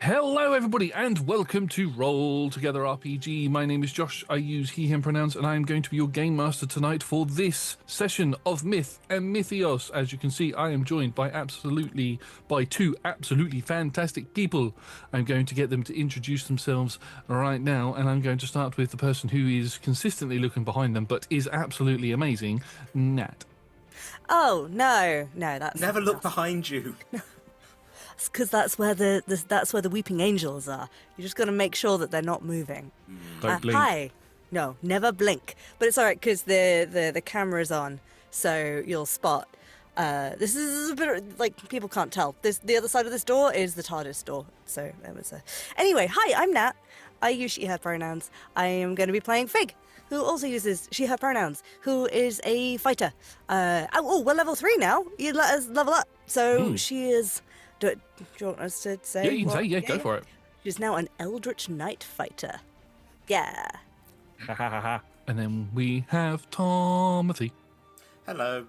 Hello everybody and welcome to Roll Together RPG. My name is Josh, I use he, him pronouns, and I am going to be your game master tonight for this session of Myth Mythios. As you can see, I am joined by two absolutely fantastic people. I'm going to get them to introduce themselves right now, and I'm going to start with the person who is consistently looking behind them but is absolutely amazing, Nat. Oh, no, that's... Never look behind you. Because that's where the weeping angels are. You just got to make sure that they're not moving. Don't blink. Hi. No, never blink. But it's all right because the camera's on, so you'll spot. This is a bit like people can't tell. The other side of this door is the TARDIS door. So there was a. Anyway, hi, I'm Nat. I use she/her pronouns. I am going to be playing Fig, who also uses she/her pronouns, who is a fighter. We're level 3 now. You let us level up. So she is. Do you want us to say? Yeah, you can say, yeah, go for it. She's now an Eldritch Knight fighter. Yeah. And then we have Tomothy. Hello.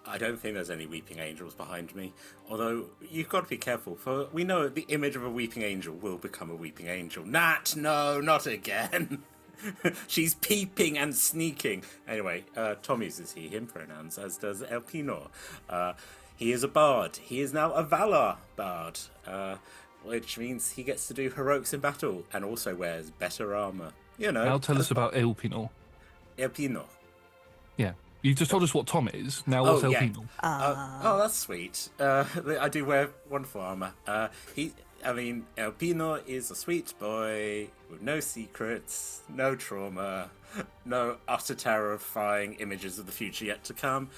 I don't think there's any weeping angels behind me. Although, you've got to be careful, for we know the image of a weeping angel will become a weeping angel. Nat, no, not again. She's peeping and sneaking. Anyway, Tom uses he, him pronouns, as does El Pino. He is a bard. He is now a Valar bard, which means he gets to do heroics in battle and also wears better armor. You know. Now tell us about El Pino. El Pino. Yeah. You just told us what Tom is. Now what's El Pino? Oh, that's sweet. I do wear wonderful armor. El Pino is a sweet boy with no secrets, no trauma, no utter terrifying images of the future yet to come.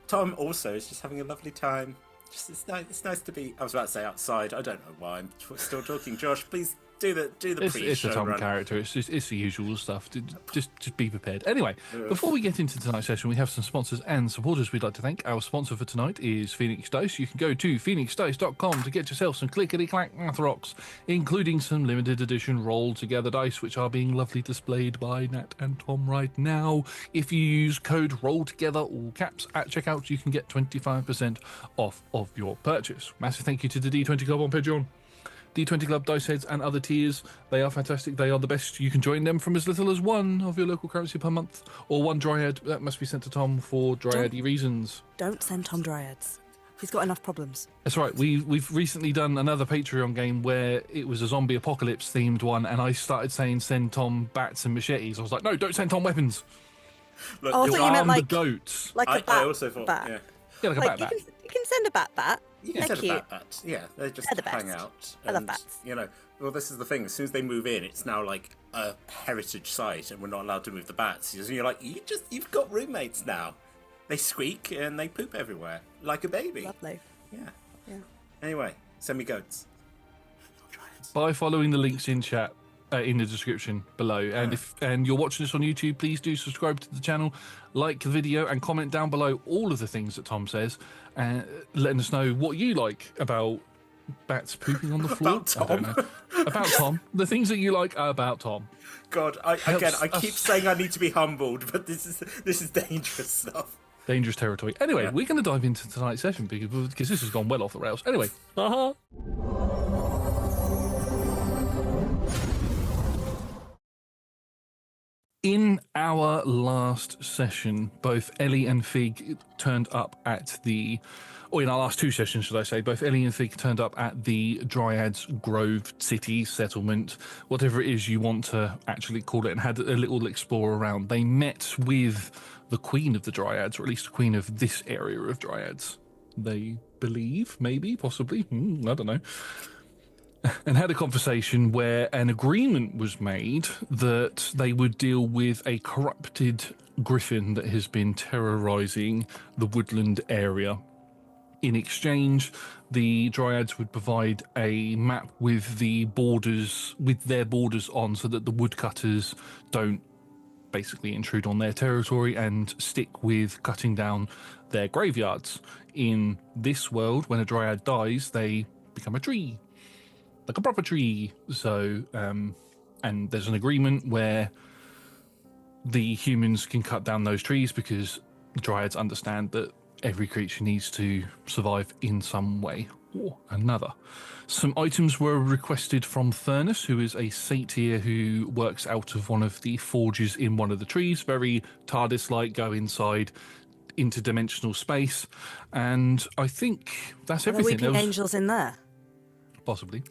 Tom also is just having a lovely time. It's nice to be. I was about to say outside. I don't know why I'm still talking. Josh, please do the pre-show. It's a Tom run. character. It's the usual stuff. Just be prepared. Anyway, before we get into tonight's session, we have some sponsors and supporters we'd like to thank. Our sponsor for tonight is Phoenix Dice. You can go to phoenixdice.com to get yourself some clickety-clack math rocks, including some limited edition Roll Together dice, which are being lovely displayed by Nat and Tom right now. If you use code Roll Together, all caps, at checkout, you can get 25% off of your purchase. Massive thank you to the D20 Club on Patreon. D20 Club dice heads and other tiers, they are fantastic, they are the best. You can join them from as little as one of your local currency per month, or one dryad that must be sent to Tom for dryad-y reasons. Don't send Tom dryads. He's got enough problems. That's right. We've recently done another Patreon game where it was a zombie apocalypse themed one, and I started saying send Tom bats and machetes. I was like, no, don't send Tom weapons. Look, I thought you meant like the goats. Like a bat. I also thought, bat. Yeah, like a bat. You can send a bat. You can They're send a cute. bat. Yeah, they just They're the hang best. out. I love and, bats. You know, well, this is the thing. As soon as they move in, it's now like a heritage site, and we're not allowed to move the bats. And you're like, you've got roommates now. They squeak and they poop everywhere like a baby. Lovely. Yeah. Anyway, send me goats. By following the links in chat. In the description below, and if you're watching this on YouTube, please do subscribe to the channel, like the video, and comment down below all of the things that Tom says, and letting us know what you like about bats pooping on the floor. About Tom. I don't know. About Tom. The things that you like about Tom. God, I keep saying I need to be humbled, but this is dangerous stuff. Dangerous territory. Anyway, we're going to dive into tonight's session because this has gone well off the rails. Anyway, In our last session, both Ellie and Fig turned up at in our last two sessions, should I say, both Ellie and Fig turned up at the Dryads Grove city settlement, whatever it is you want to actually call it, and had a little explore around. They met with the Queen of the Dryads, or at least the Queen of this area of Dryads. They believe, maybe, possibly, I don't know. And had a conversation where an agreement was made that they would deal with a corrupted griffin that has been terrorizing the woodland area. In exchange, the Dryads would provide a map with their borders on, so that the woodcutters don't basically intrude on their territory and stick with cutting down their graveyards. In this world, when a Dryad dies, they become a tree. Like a proper tree. So, and there's an agreement where the humans can cut down those trees because the Dryads understand that every creature needs to survive in some way. or another. Some items were requested from Furness, who is a satyr who works out of one of the forges in one of the trees. Very TARDIS-like, go inside interdimensional space. And I think that's Are there everything. weeping angels in there? Possibly.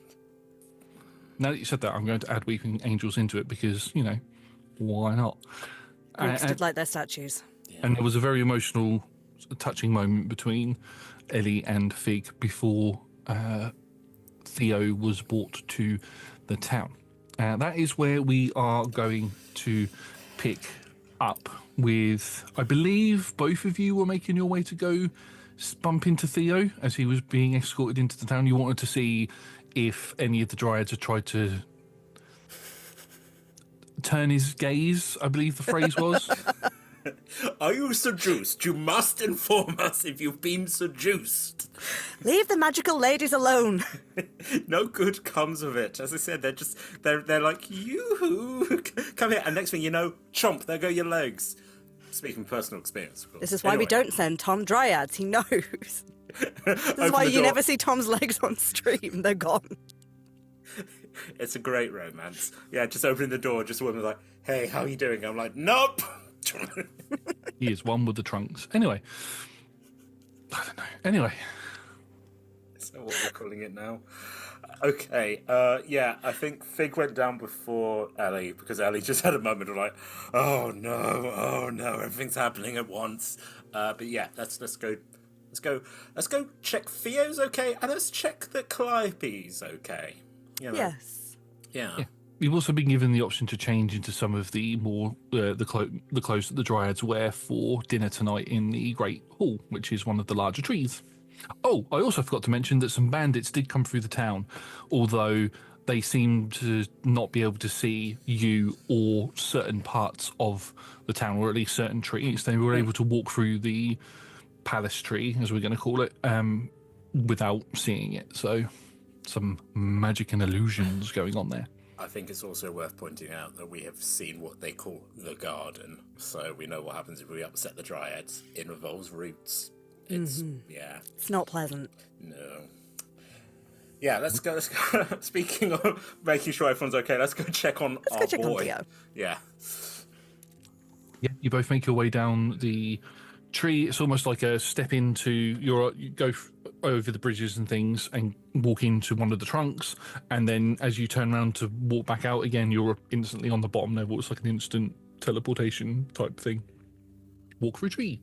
Now that you said that, I'm going to add weeping angels into it because, you know, why not? Groups did like their statues. And there was a very emotional, touching moment between Ellie and Fig before Theo was brought to the town. That is where we are going to pick up with, I believe both of you were making your way to go bump into Theo as he was being escorted into the town. You wanted to see if any of the Dryads had tried to turn his gaze, I believe the phrase was. Are you seduced? You must inform us if you've been seduced. Leave the magical ladies alone. No good comes of it. As I said, they're like, you come here, and next thing you know, chomp, there go your legs. Speaking of personal experience, of course. This is why we don't send Tom Dryads. He knows. This is why you never see Tom's legs on stream. They're gone. It's a great romance. Yeah, just opening the door, just a woman's like, hey, how are you doing? I'm like, nope. He is one with the trunks. Anyway. I don't know. Anyway. Is that what we're calling it now? Okay, yeah, I think Fig went down before Ellie, because Ellie just had a moment of like, oh no, everything's happening at once. But yeah, let's go check Theo's okay, and let's check that Calliope's okay. You know? Yes. Yeah. You've also been given the option to change into some of the more the clothes that the Dryads wear for dinner tonight in the Great Hall, which is one of the larger trees. Oh, I also forgot to mention that some bandits did come through the town, although they seemed to not be able to see you or certain parts of the town, or at least certain trees. They were able to walk through the palace tree, as we're going to call it, without seeing it. So some magic and illusions going on there. I think it's also worth pointing out that we have seen what they call the garden, so we know what happens if we upset the Dryads. It involves roots. It's, yeah. It's not pleasant. No. Yeah, let's go. Speaking of making sure everyone's okay, let's go check on our boy. On Theo. Yeah. Yeah, you both make your way down the tree. It's almost like a step into you go over the bridges and things and walk into one of the trunks, and then as you turn around to walk back out again, you're instantly on the bottom level. It's like an instant teleportation type thing. Walk through a tree,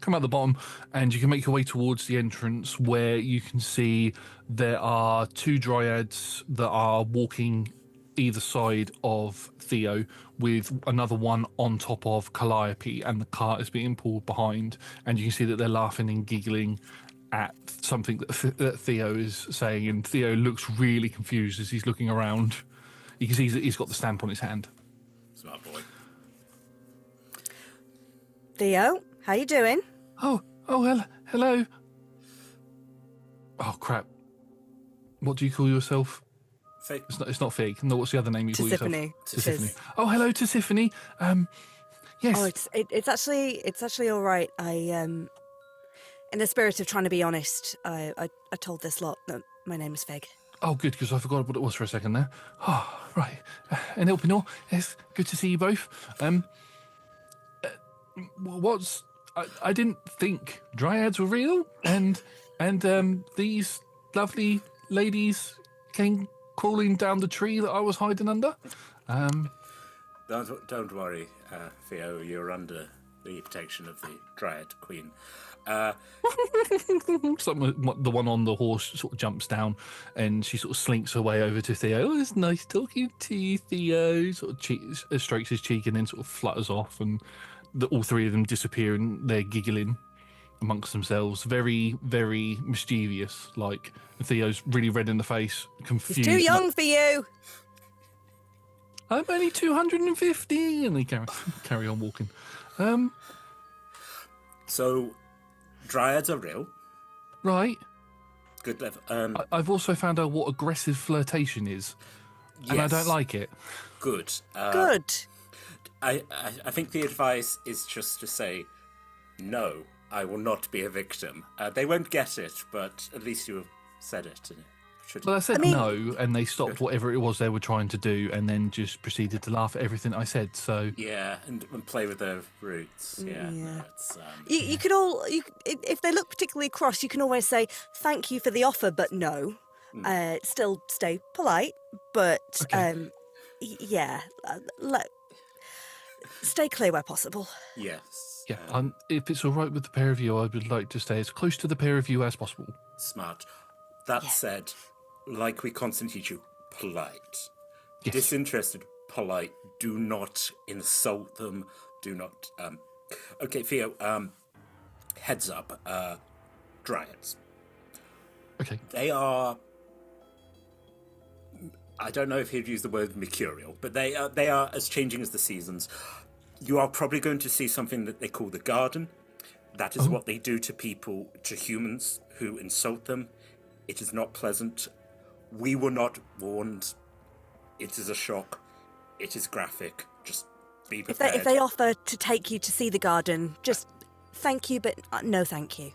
come out the bottom, and you can make your way towards the entrance, where you can see there are two Dryads that are walking either side of Theo, with another one on top of Calliope, and the cart is being pulled behind, and you can see that they're laughing and giggling at something that Theo is saying, and Theo looks really confused as he's looking around. You can see that he's got the stamp on his hand. Smart boy. Theo, how you doing? Oh, hello. Oh, crap. What do you call yourself? Fig. It's not Fig. No, what's the other name you call yourself? Tisiphone. Oh, hello, Tisiphone. Yes. Oh, it's actually all right. I in the spirit of trying to be honest, I told this lot that my name is Fig. Oh, good, because I forgot what it was for a second there. Oh, right. And Elpinor, yes, good to see you both. I didn't think Dryads were real, and these lovely ladies came crawling down the tree that I was hiding under. Don't worry, Theo. You're under the protection of the Dryad Queen. The one on the horse sort of jumps down, and she sort of slinks her way over to Theo. Oh, it's nice talking to you, Theo. Sort of strokes his cheek and then sort of flutters off, and all three of them disappear, and they're giggling amongst themselves, very, very mischievous. Like, Theo's really red in the face, confused. He's too young for you. I'm only 250, and they carry on walking. So, Dryads are real. Right. Good level. I've also found out what aggressive flirtation is, and I don't like it. Good. Good. I think the advice is just to say, no, I will not be a victim. They won't get it, but at least you said it. And it should Well, I said I mean- no, and they stopped whatever it was they were trying to do, and then just proceeded to laugh at everything I said. So yeah, and play with their roots. Yeah, Yeah. No, it's You could all, if they look particularly cross, you can always say thank you for the offer, but no. Still stay polite, but Okay. yeah, stay clear where possible. yes. yeah, if it's all right with the pair of you, I would like to stay as close to the pair of you as possible. Smart. That Yeah. said, like we constantly teach you, polite. Yes. Disinterested, polite. Do not insult them. Do not. Okay, Theo. Heads up. Dryads. Okay. They are. I don't know if he'd use the word mercurial, but they are as changing as the seasons. You are probably going to see something that they call the garden. That is what they do to people, to humans who insult them. It is not pleasant. We were not warned. It is a shock. It is graphic. Just be prepared. If they offer to take you to see the garden, just thank you, but no thank you.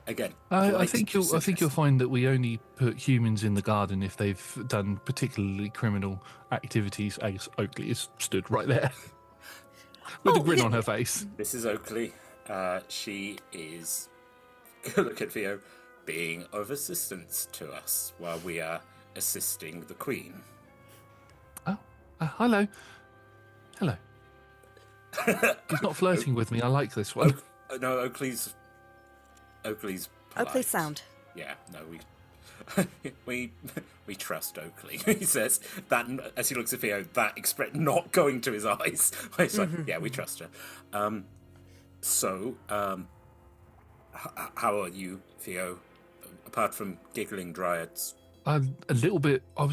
Again, I polite think you'll disinterest. find that we only put humans in the garden if they've done particularly criminal activities, as Oakley is stood right there with a grin on her face. This is Oakley. She is, look at Theo, being of assistance to us while we are assisting the Queen. Oh, hello. Hello. He's not flirting with me. I like this one. No, Oakley's polite. Oakley's sound. Yeah, no, we trust Oakley. He says that as he looks at Theo, that express not going to his eyes. He's like, yeah, we trust her. How are you, Theo? Apart from giggling dryads. I was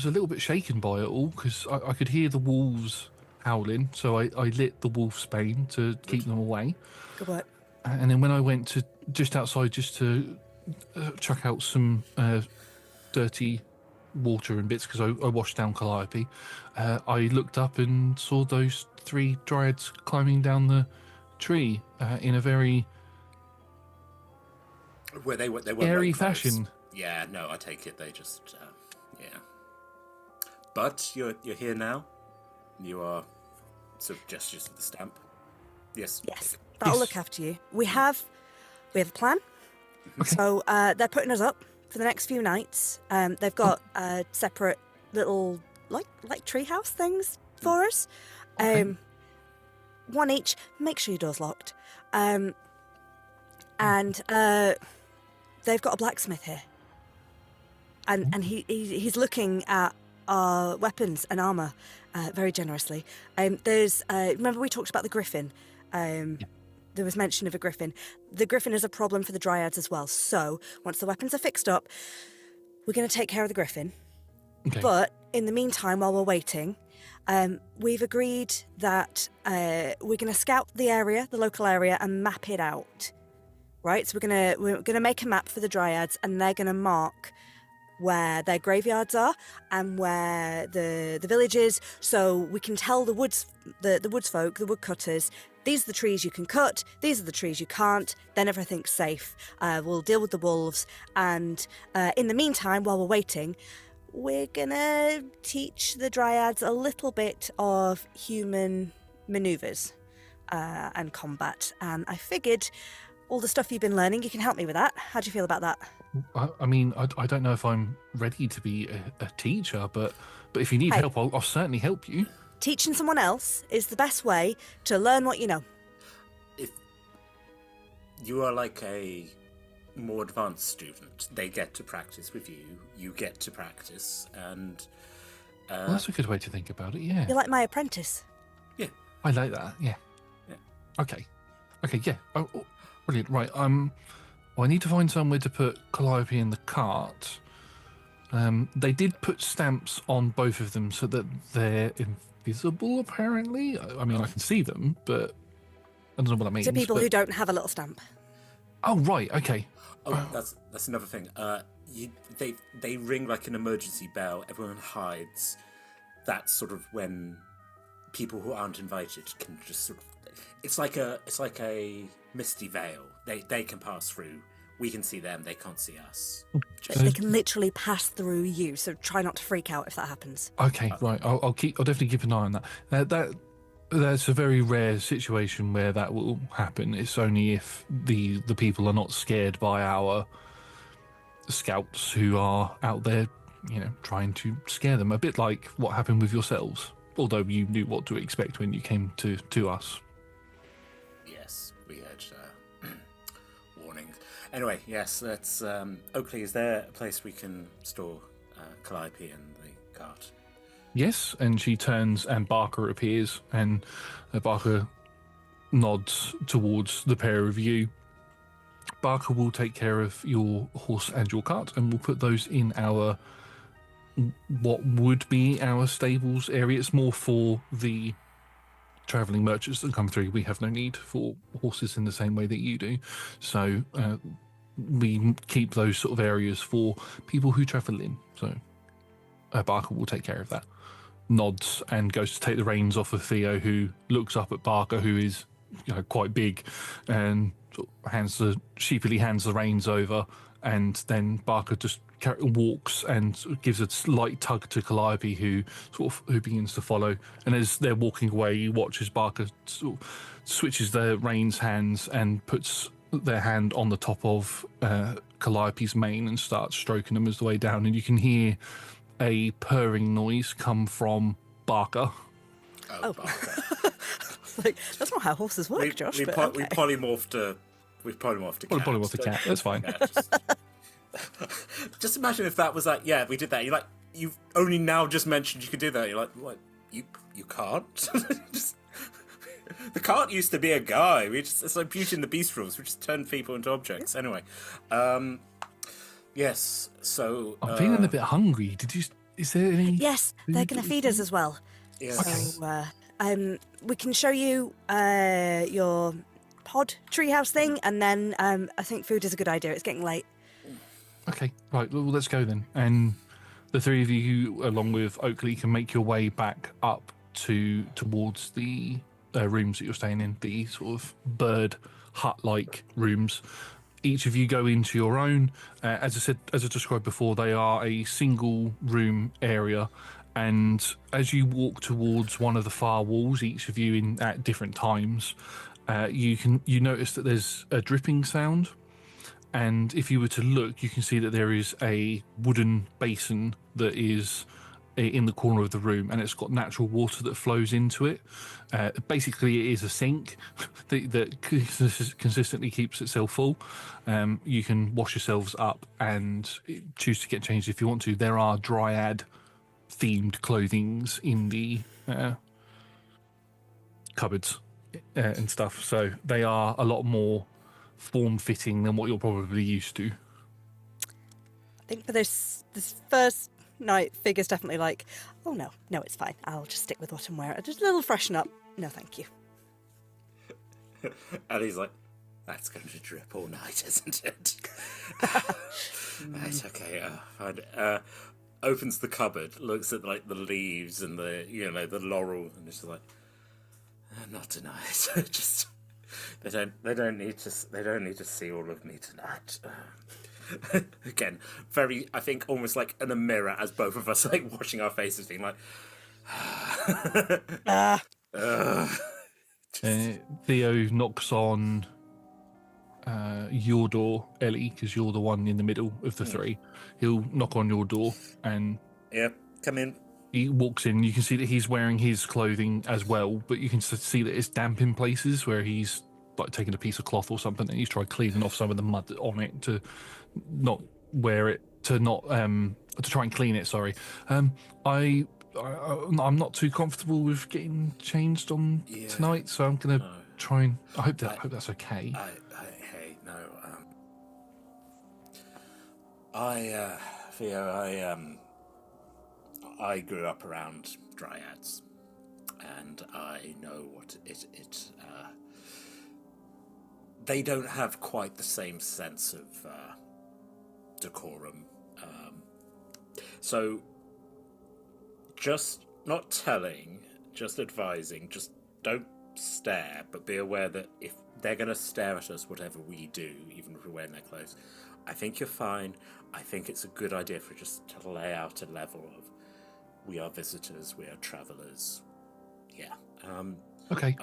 a little bit shaken by it all because I could hear the wolves howling, so I lit the wolf's bane to keep them away. Good work. And then when I went to just outside just to chuck out some dirty water and bits because I washed down Calliope, I looked up and saw those 3 dryads climbing down the tree in a very They were airy like those. fashion. Yeah, no, I take it they just yeah. But you're here now. You are sort of gestures of the stamp. Yes. Yes, that'll Yes. look after you. We have a plan. So they're putting us up for the next few nights. They've got separate little like treehouse things for us. One each. Make sure your door's locked. And they've got a blacksmith here. And he's looking at our weapons and armour very generously. There's remember we talked about the griffin. There was mention of a griffin. The griffin is a problem for the dryads as well. So once the weapons are fixed up, we're going to take care of the griffin. Okay. But in the meantime, while we're waiting, we've agreed that we're going to scout the area, the local area, and map it out. Right? So we're gonna make a map for the dryads, and they're going to mark where their graveyards are and where the village is, so we can tell the woods folk, the woodcutters, these are the trees you can cut, these are the trees you can't, then everything's safe. We'll deal with the wolves, and in the meantime, while we're waiting, we're gonna teach the dryads a little bit of human maneuvers and combat, and I figured all the stuff you've been learning, you can help me with that. How do you feel about that? I mean, I don't know if I'm ready to be a teacher, but if you need Hey. help, I'll certainly help you. Teaching someone else is the best way to learn what you know. If you are like a more advanced student, they get to practice with you. You get to practice, and Well, that's a good way to think about it, yeah. You're like my apprentice. yeah, I like that, yeah. Yeah. Okay, yeah. Oh, brilliant, right. Well, I need to find somewhere to put Calliope in the cart. They did put stamps on both of them so that they're invisible, apparently. I mean, I can see them, but I don't know what that means. To people but- who don't have a little stamp. Oh, right, okay. Oh, that's another thing. They ring like an emergency bell. Everyone hides. That's sort of when people who aren't invited can just sort of. It's like a misty veil. They can pass through we can see them, they can't see us. They can literally pass through you, so try not to freak out if that happens. Okay, right. I'll definitely keep an eye on that. That's a very rare situation where that will happen. It's only if the people are not scared by our scouts who are out there, trying to scare them. A bit like what happened with yourselves. Although you knew what to expect when you came to us. Yes, we had warnings. Anyway, yes, let's. Oakley, is there a place we can store Calliope and the cart? Yes, and she turns and Barker appears, and Barker nods towards the pair of you. Barker will take care of your horse and your cart, and we'll put those in what would be our stables area. It's more for the travelling merchants that come through. We have no need for horses in the same way that you do. So we keep those sort of areas for people who travel in. So Barker will take care of that. Nods and goes to take the reins off of Theo, who looks up at Barker, who is quite big, and sort of sheepily hands the reins over, and then Barker just walks and gives a slight tug to Calliope, who begins to follow. And as they're walking away, you watch as Barker sort of switches the reins hands and puts their hand on the top of Calliope's mane and starts stroking them as the way down, and you can hear a purring noise come from Barker. Oh. Barker. That's not how horses work, Josh. We've polymorphed a cat. Polymorphed a cat. That's fine. Just imagine if that was like, yeah, we did that. You're like, you've only now just mentioned you could do that. You're like, what? You can't? The cart used to be a guy. It's like Beauty and the Beast rules. We just turned people into objects. Anyway, yes. So I'm feeling a bit hungry. Is there any? Yes, they're going to feed us as well. yes. So we can show you your pod treehouse thing, and then I think food is a good idea. It's getting late. Okay, right. Well, let's go then. And the three of you, along with Oakley, can make your way back up towards the rooms that you're staying in, the sort of bird hut-like rooms. Each of you go into your own. As I described before, they are a single room area. And as you walk towards one of the far walls, each of you at different times, you notice that there's a dripping sound. And if you were to look, you can see that there is a wooden basin that is in the corner of the room, and it's got natural water that flows into it. Basically, it is a sink that consistently keeps itself full. You can wash yourselves up and choose to get changed if you want to. There are dryad-themed clothings in the cupboards and stuff, so they are a lot more form-fitting than what you're probably used to. I think for this first night, Figure's definitely like, oh no, it's fine. I'll just stick with what I'm wearing. Just a little freshen up. No, thank you. And he's like, that's going to drip all night, isn't it? Right, okay. Fine. Opens the cupboard, looks at like the leaves and the laurel, and it's like, not tonight. Just they don't need to see all of me tonight. Again, very, I think, almost like in a mirror as both of us like washing our faces, being like, Theo knocks on your door, Ellie, because you're the one in the middle of the three. He'll knock on your door, and come in. He walks in. You can see that he's wearing his clothing as well, but you can see that it's damp in places where he's like taken a piece of cloth or something, and he's tried cleaning off some of the mud on it to not wear it, to try and clean it. Sorry. I'm not too comfortable with getting changed on tonight, so I'm gonna try and. I hope that's okay. Theo, I grew up around dryads, and I know what it they don't have quite the same sense of decorum. So, just not telling, just advising, just don't stare, but be aware that if they're going to stare at us whatever we do, even if we're wearing their clothes. I think you're fine. I think it's a good idea for just to lay out a level of, we are visitors, we are travelers. Yeah. Okay.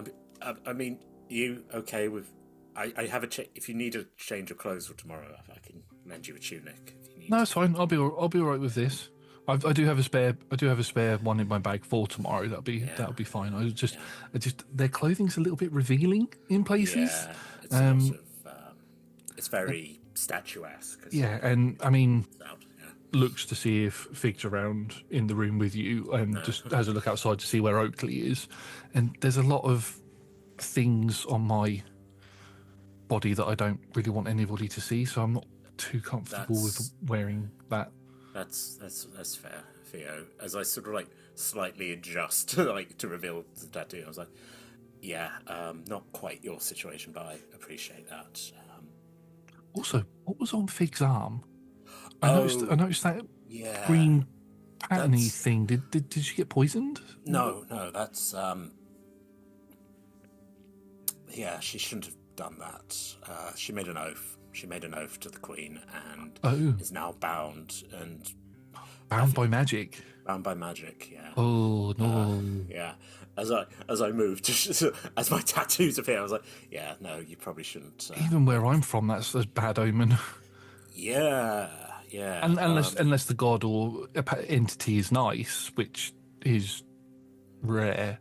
I mean, you okay with... I have if you need a change of clothes for tomorrow, I can lend you a tunic if you need. No, it's fine. I'll be all right with this. I do have a spare one in my bag for tomorrow. That'll be fine. I just their clothing's a little bit revealing in places. Yeah, it's sort of, it's very statuesque. Yeah, and I mean, looks to see if Fig's around in the room with you, and just has a look outside to see where Oakley is. And there's a lot of things on my body that I don't really want anybody to see, so I'm not too comfortable with wearing that. That's fair, Theo. As I sort of like slightly adjust like to reveal the tattoo, I was like, yeah, not quite your situation, but I appreciate that. Also, what was on Fig's arm? I noticed that green patterny thing. Did she get poisoned? No, that's yeah, she shouldn't have done that. She made an oath. She made an oath to the Queen and is now bound by magic. Bound by magic, yeah. Oh no. Yeah. As I moved, as my tattoos appear, I was like, yeah, no, you probably shouldn't. Even where I'm from, that's a bad omen. Yeah. Unless the god or entity is nice, which is rare,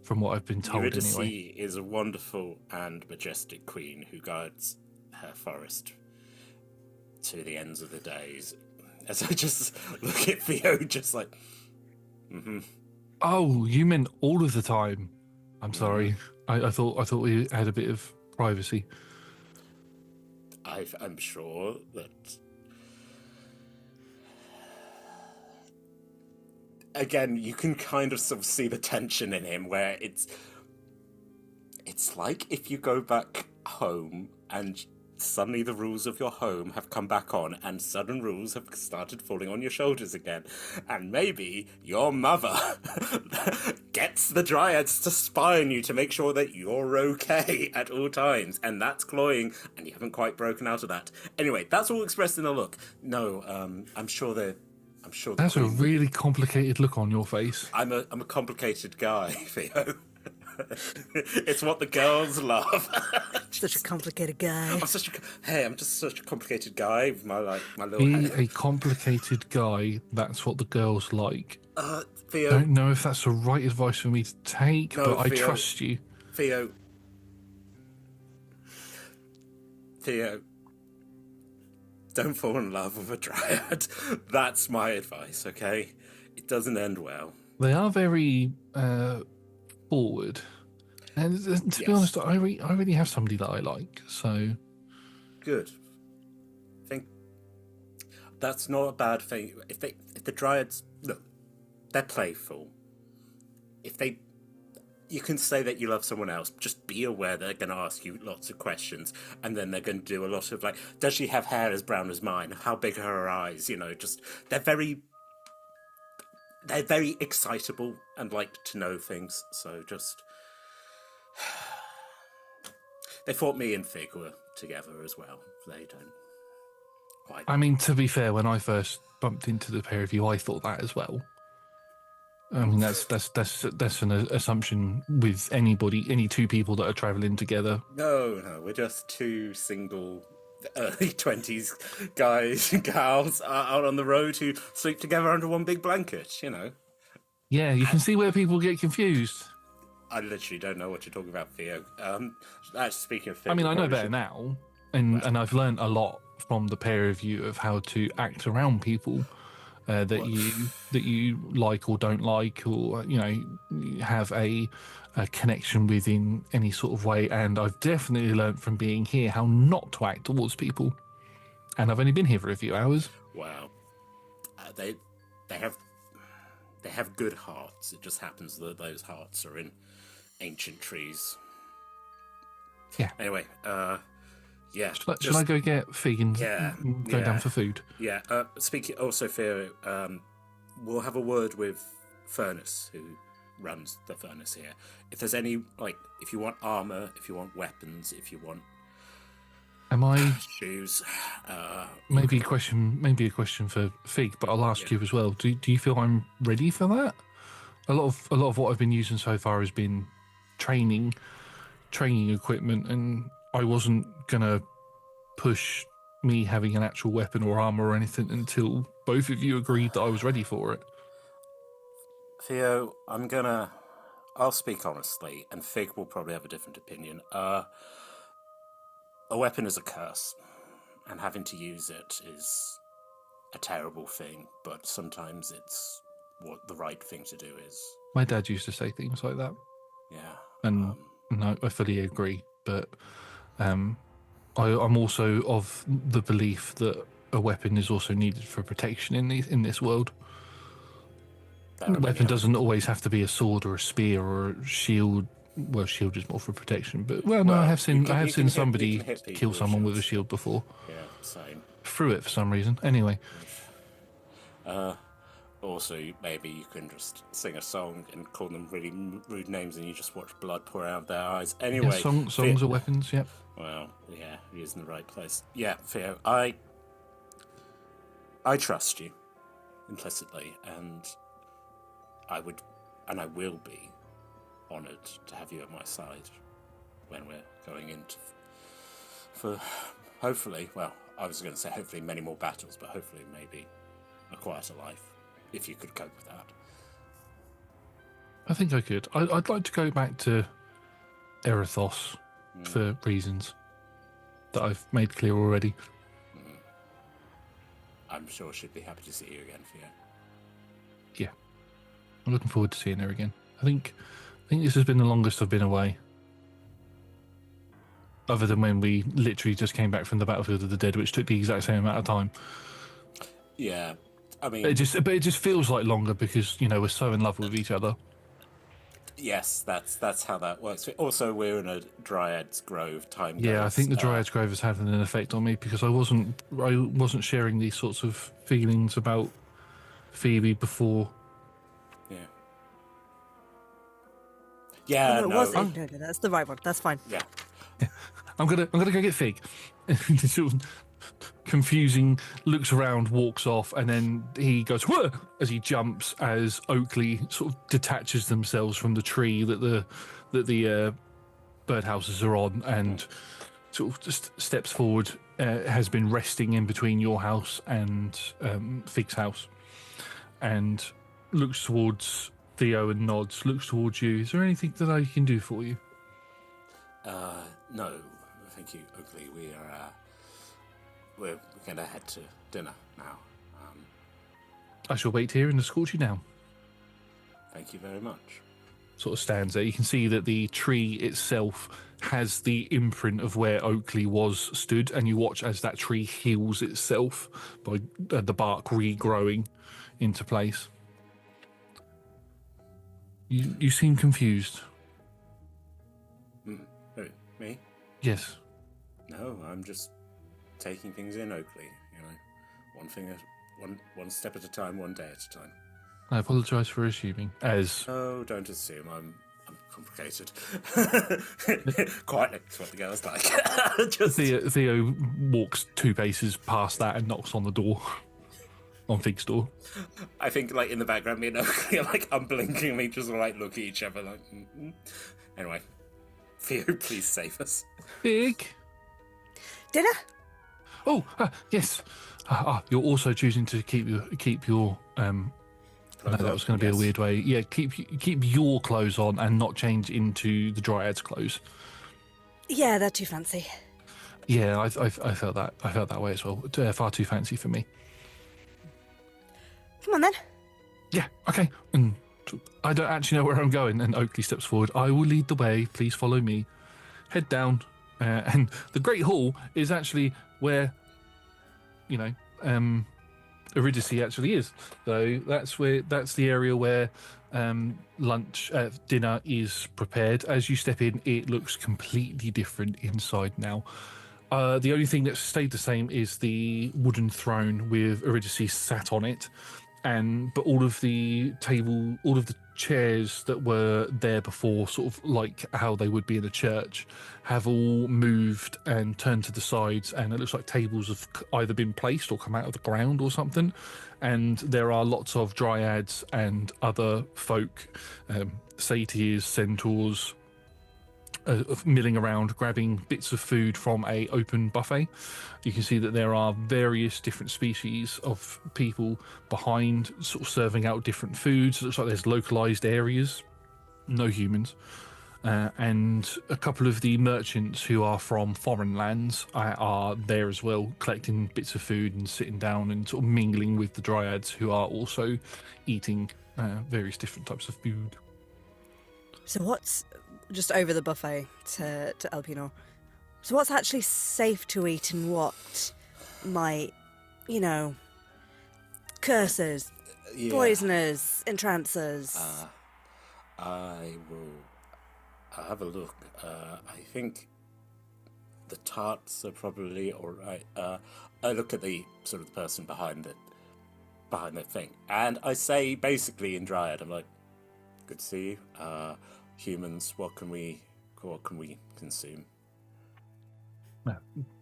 from what I've been told Eurydice anyway. is a wonderful and majestic queen who guides her forest to the ends of the days. As I just look at Theo, just like, Oh, you meant all of the time. I'm sorry. I thought we had a bit of privacy. I'm sure that. Again, you can kind of sort of see the tension in him, where it's like if you go back home and suddenly the rules of your home have come back on and sudden rules have started falling on your shoulders again. And maybe your mother gets the dryads to spy on you to make sure that you're okay at all times. And that's cloying, and you haven't quite broken out of that. Anyway, that's all expressed in a look. No, I'm sure that's a really complicated look on your face. I'm a complicated guy, Theo. It's what the girls love. Such a complicated guy. I'm just such a complicated guy with my little. Be a complicated guy. That's what the girls like. Theo. I don't know if that's the right advice for me to take, but I trust you. Theo. Don't fall in love with a dryad. That's my advice, okay? It doesn't end well. They are very forward. And to be honest, I really have somebody that I like, so... Good. I think that's not a bad thing. If the dryads... Look, they're playful. You can say that you love someone else. Just be aware they're going to ask you lots of questions, and then they're going to do a lot of like, does she have hair as brown as mine? How big are her eyes? You know, just they're very excitable and like to know things. So just they thought me and Fig were together as well. They don't quite. I mean, to be fair, when I first bumped into the pair of you, I thought that as well. I mean, that's an assumption with any two people that are travelling together. No, we're just two single early 20s guys and gals out on the road who sleep together under one big blanket, you know. Yeah, you can see where people get confused. I literally don't know what you're talking about, Theo. Actually, speaking of Theo... I mean, I know better now, and I've learned a lot from the pair of you of how to act around people. That you like or don't like, or you know, have a connection with in any sort of way. And I've definitely learned from being here how not to act towards people. And I've only been here for a few hours. Wow, they have good hearts. It just happens that those hearts are in ancient trees. Yeah. Anyway, yeah. Shall I go get Fig and go down for food? Yeah. Speaking also, Theo, we'll have a word with Furnace, who runs the furnace here. If there's any, like, if you want armor, if you want weapons, if you want Am I shoes, maybe a question for Fig, but I'll ask you as well. Do you feel I'm ready for that? A lot of what I've been using so far has been training equipment, and I wasn't gonna push me having an actual weapon or armor or anything until both of you agreed that I was ready for it. Theo, I'll speak honestly, and Fig will probably have a different opinion. A weapon is a curse, and having to use it is a terrible thing, but sometimes it's what the right thing to do is. My dad used to say things like that. Yeah. And no, I fully agree. But I'm also of the belief that a weapon is also needed for protection in this world. A weapon doesn't always have to be a sword or a spear or a shield. Well, shield is more for protection, but I have seen somebody kill someone with a shield before. Yeah, same. Through it for some reason. Anyway. Also, maybe you can just sing a song and call them really rude names, and you just watch blood pour out of their eyes. Anyway, yeah, songs are weapons. Yep. Well, yeah, he is in the right place. Yeah, Theo, I trust you implicitly, and I will be honoured to have you at my side when we're going into for hopefully, well, I was going to say hopefully many more battles, but hopefully maybe a quieter life, if you could cope with that. I think I could. I'd like to go back to Erithos for reasons that I've made clear already. I'm sure she'd be happy to see you again, Theo. Yeah. I'm looking forward to seeing her again. I think this has been the longest I've been away. Other than when we literally just came back from the Battlefield of the Dead, which took the exact same amount of time. Yeah. I mean, it just feels like longer because, we're so in love with each other. Yes, that's how that works. Also, we're in a Dryad's Grove time. Yeah, I think the Dryad's Grove has had an effect on me because I wasn't sharing these sorts of feelings about Phoebe before. Yeah. Yeah, no, it wasn't. No, that's the right one. That's fine. Yeah. I'm gonna go get Fig. Sort of confusing, looks around, walks off, and then he goes "Whoa!" as he jumps as Oakley sort of detaches themselves from the tree that the birdhouses are on, and sort of just steps forward. Has been resting in between your house and Fig's house, and looks towards Theo and nods. Looks towards you. Is there anything that I can do for you? No, thank you, Oakley. We're going to head to dinner now. I shall wait here and escort you down. Thank you very much. Sort of stands there. You can see that the tree itself has the imprint of where Oakley was stood, and you watch as that tree heals itself by the bark regrowing into place. You seem confused. Who, me? Yes. No, I'm just taking things in, Oakley. One thing one step at a time, one day at a time. I apologise for assuming. Oh, don't assume. I'm complicated. Quietly, that's what the girl's like. Theo walks 2 paces past that and knocks on the door. On Fig's door. I think, in the background, me and Oakley are, unblinkingly just, look at each other, mm-hmm. Anyway, Theo, please save us. Fig? Dinner? Oh, yes. You're also choosing to keep your no, that was going to be a weird way. Yeah, keep your clothes on and not change into the Dryad's clothes. Yeah, they're too fancy. Yeah, I felt that. I felt that way as well. Far too fancy for me. Come on then. Yeah, okay. And I don't actually know where I'm going. And Oakley steps forward. I will lead the way. Please follow me. Head down. And the Great Hall is actually where, Eurydice actually is. So that's the area where dinner is prepared. As you step in, it looks completely different inside now. The only thing that stayed the same is the wooden throne with Eurydice sat on it, but all of the chairs that were there before, sort of like how they would be in a church, have all moved and turned to the sides, and it looks like tables have either been placed or come out of the ground or something. And there are lots of dryads and other folk, satyrs, centaurs, milling around, grabbing bits of food from a open buffet. You can see that there are various different species of people behind, sort of serving out different foods. It looks like there's localized areas, no humans, and a couple of the merchants who are from foreign lands are there as well, collecting bits of food and sitting down and sort of mingling with the dryads, who are also eating various different types of food. So what's just over the buffet to Elpinor? So what's actually safe to eat and what might, curses, poisoners, entrancers? I will have a look. I think the tarts are probably all right. I look at the sort of person behind the thing, and I say basically in Dryad, I'm like, "Good to see you. Humans, what can we consume?"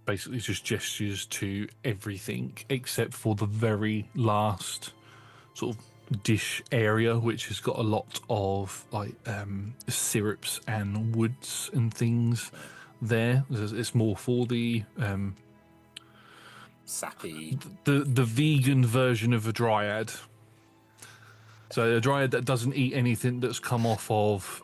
Basically just gestures to everything except for the very last sort of dish area, which has got a lot of like syrups and woods and things there. It's more for the sappy, the vegan version of a dryad. So a dryad that doesn't eat anything that's come off of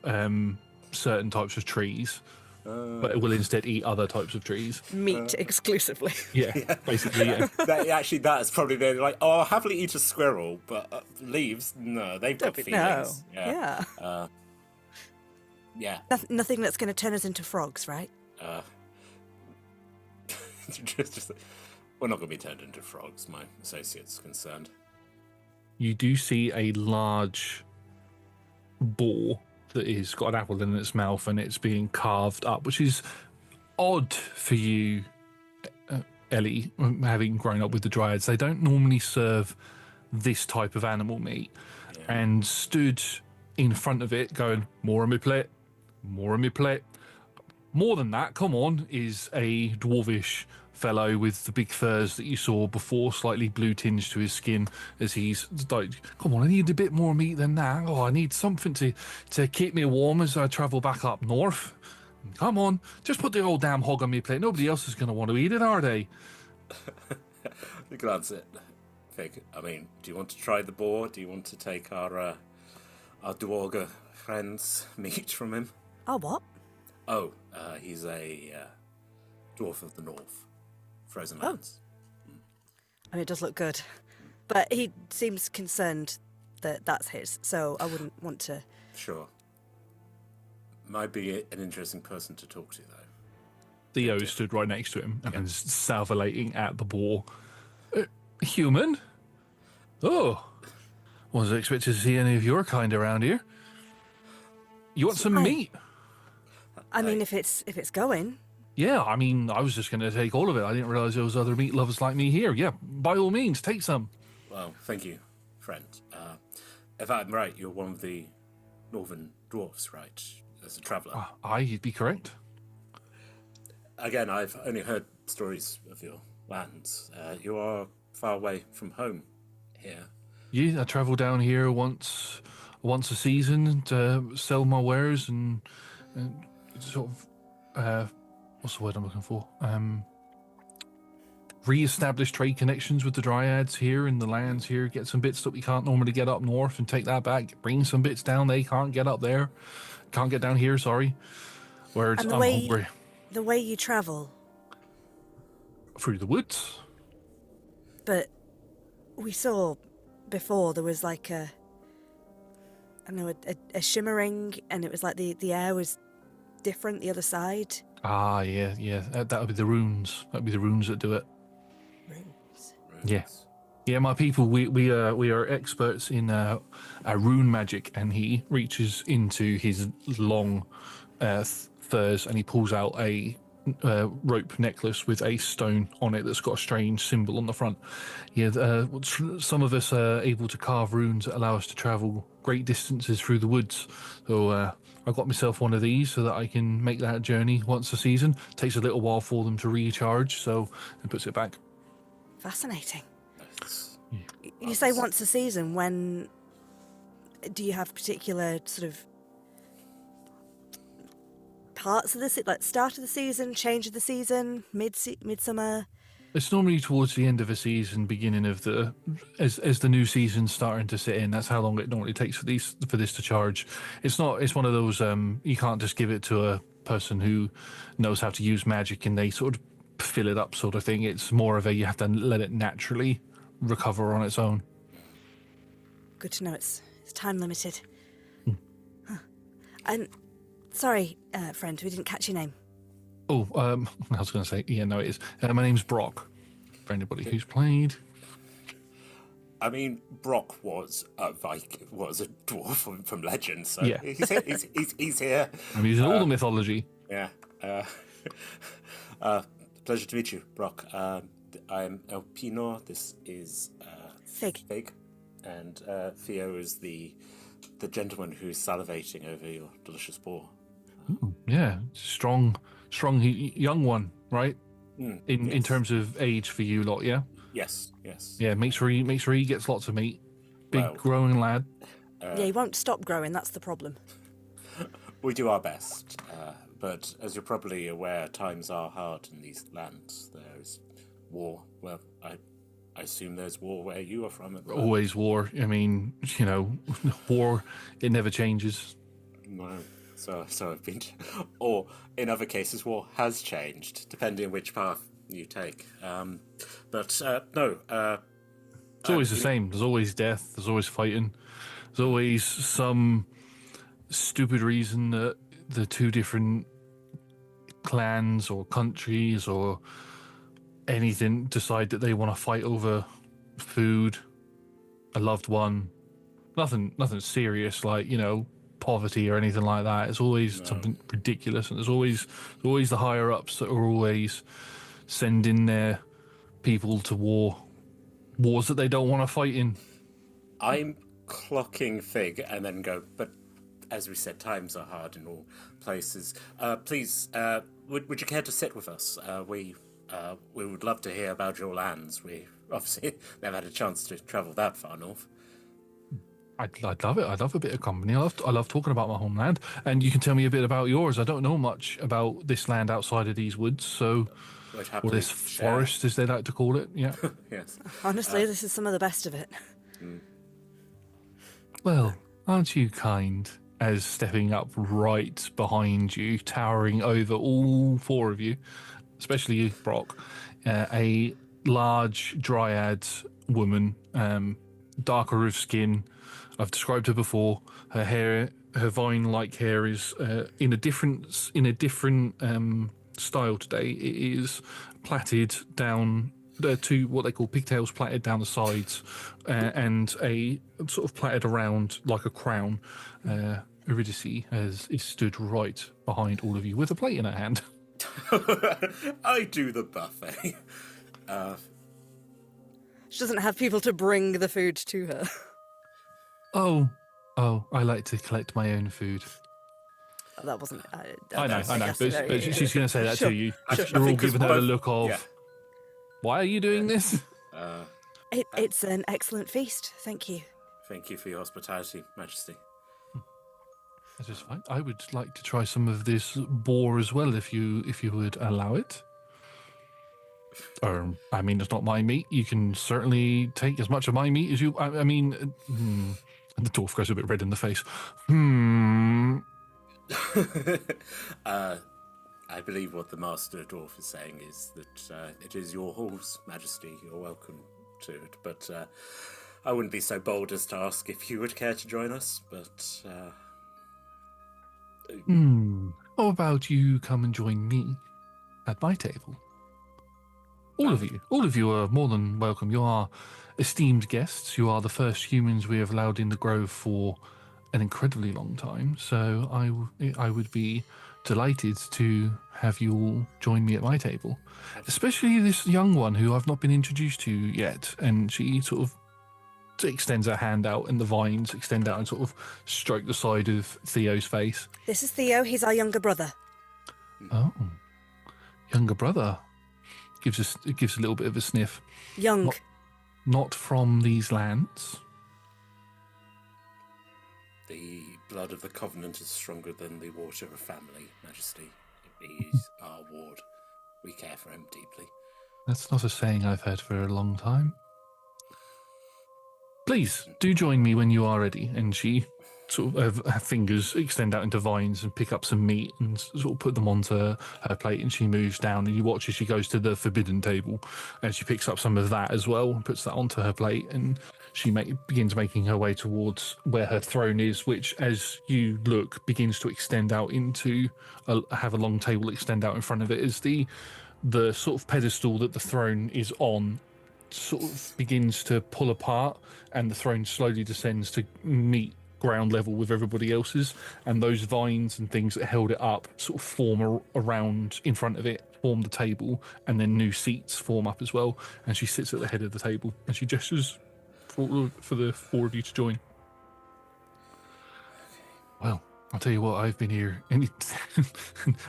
certain types of trees, but it will instead eat other types of trees. Meat exclusively. Yeah, basically, yeah. That's probably they're like, oh, I'll happily eat a squirrel, but leaves, no, they've got feelings. No. Yeah. Nothing that's going to turn us into frogs, right? just we're not going to be turned into frogs, my associate's concerned. You do see a large boar that is got an apple in its mouth and it's being carved up, which is odd for you, Ellie, having grown up with the dryads. They don't normally serve this type of animal meat. Yeah. And stood in front of it going, "More on my plate, more on my plate." More than that, come on, is a dwarvish fellow with the big furs that you saw before, slightly blue tinge to his skin, as he's like, "Come on, I need a bit more meat than that. Oh, I need something to keep me warm as I travel back up north. Come on, just put the old damn hog on me plate. Nobody else is going to want to eat it, are they?" You glance at Fig. I mean, do you want to try the boar? Do you want to take our Dwarga friend's meat from him? Oh, what? Oh, he's a dwarf of the north. Frozen lands. I mean, it does look good. But he seems concerned that that's his, so I wouldn't want to... Sure. Might be an interesting person to talk to, though. Theo stood right next to him and salivating at the boar. Human? Oh. Wasn't expected to see any of your kind around here. You want some meat? I mean, if it's going... Yeah, I mean, I was just going to take all of it. I didn't realise there was other meat lovers like me here. Yeah, by all means, take some. Well, thank you, friend. If I'm right, you're one of the northern dwarfs, right? As a traveller. You'd be correct. Again, I've only heard stories of your lands. You are far away from home here. Yeah, I travel down here once a season to sell my wares and sort of... what's the word I'm looking for? Re-establish trade connections with the dryads here in the lands here. Get some bits that we can't normally get up north and take that back. Bring some bits down they can't get up there. Can't get down here, sorry. Where I'm hungry. The way you travel. Through the woods. But we saw before there was like a shimmering, and it was like the air was different the other side. Yeah. That would be the runes. That would be the runes that do it. Runes. Yeah. My people, we are experts in rune magic, and he reaches into his long furs and he pulls out a rope necklace with a stone on it that's got a strange symbol on the front. Yeah, some of us are able to carve runes that allow us to travel great distances through the woods. So I got myself one of these so that I can make that journey once a season. Takes a little while for them to recharge, so it puts it back. Fascinating. It's- You say once a season. When do you have particular sort of parts of the like start of the season, change of the season, midsummer? It's normally towards the end of a season, beginning of the as the new season's starting to sit in. That's how long it normally takes for this to charge. It's not. It's one of those you can't just give it to a person who knows how to use magic and they sort of fill it up sort of thing. It's more of a you have to let it naturally recover on its own. Good to know it's time limited. Huh. And sorry, friend, we didn't catch your name. Oh, I was going to say, yeah, no, it is. My name's Brock. For anybody who's played. I mean, Brock was a dwarf from Legend, so Yeah. he's here. I'm using all the mythology. Yeah. Pleasure to meet you, Brock. I'm El Pino. This is Fig. And Theo is the gentleman who's salivating over your delicious boar. Yeah, strong, young one, right? In Yes. terms of age for you lot, yeah. Yes. Yeah, make sure he gets lots of meat. Big Well, growing lad. Yeah, he won't stop growing. That's the problem. We do our best, but as you're probably aware, times are hard in these lands. There's war. Well, I assume there's war where you are from. At the moment. Always war. I mean, war. It never changes. No. So I've been, or in other cases, war has changed depending on which path you take. But no. It's always the same. There's always death. There's always fighting. There's always some stupid reason that the two different clans or countries or anything decide that they want to fight over food, a loved one. Nothing serious like, poverty or anything like that. It's always something ridiculous, and there's always the higher ups that are always sending their people to wars that they don't want to fight in. I'm clocking Fig and then go, but as we said, times are hard in all places. Please, would you care to sit with us? We would love to hear about your lands. We obviously never had a chance to travel that far north. I'd love it. I'd love a bit of company. I love talking about my homeland, and you can tell me a bit about yours. I don't know much about this land outside of these woods, or this forest, as they like to call it. Yeah. Yes. Honestly, this is some of the best of it. Well, aren't you kind? As stepping up right behind you, towering over all four of you, especially you, Brock, a large dryad woman, darker of skin. I've described her before. Her hair, her vine-like hair, is in a different style today. It is plaited down to what they call pigtails, plaited down the sides, and a sort of plaited around like a crown. Eurydice is stood right behind all of you with a plate in her hand. I do the buffet. She doesn't have people to bring the food to her. Oh, I like to collect my own food. That wasn't. I know, but she's going to say that Sure, to you. sure. You're all think giving it's her the both- look of, yeah. why are you doing this? It's an excellent feast. Thank you. Thank you for your hospitality, Majesty. That's just fine. I would like to try some of this boar as well, if you would allow it. I mean, it's not my meat. You can certainly take as much of my meat as you. I mean, and the dwarf goes a bit red in the face. I believe what the Master Dwarf is saying is that it is your halls, Majesty. You're welcome to it, but I wouldn't be so bold as to ask if you would care to join us. But How about you come and join me at my table? All of you are more than welcome. You are esteemed guests. You are the first humans we have allowed in the grove for an incredibly long time. So I would be delighted to have you all join me at my table, especially this young one who I've not been introduced to yet. And she sort of extends her hand out, and the vines extend out and sort of stroke the side of Theo's face. This is Theo. He's our younger brother. Oh, younger brother. It gives a little bit of a sniff. Young. Not from these lands. The blood of the Covenant is stronger than the water of family, Majesty. He's our ward. We care for him deeply. That's not a saying I've heard for a long time. Please, do join me when you are ready. And she sort of, her fingers extend out into vines and pick up some meat and sort of put them onto her plate, and she moves down, and you watch as she goes to the forbidden table, and she picks up some of that as well and puts that onto her plate, and she begins making her way towards where her throne is, which, as you look, begins to extend out into have a long table extend out in front of it, as the sort of pedestal that the throne is on sort of begins to pull apart, and the throne slowly descends to meet ground level with everybody else's, and those vines and things that held it up sort of form around in front of it, form the table, and then new seats form up as well, and she sits at the head of the table and she gestures for the four of you to join. Well, I'll tell you what, I've been here, and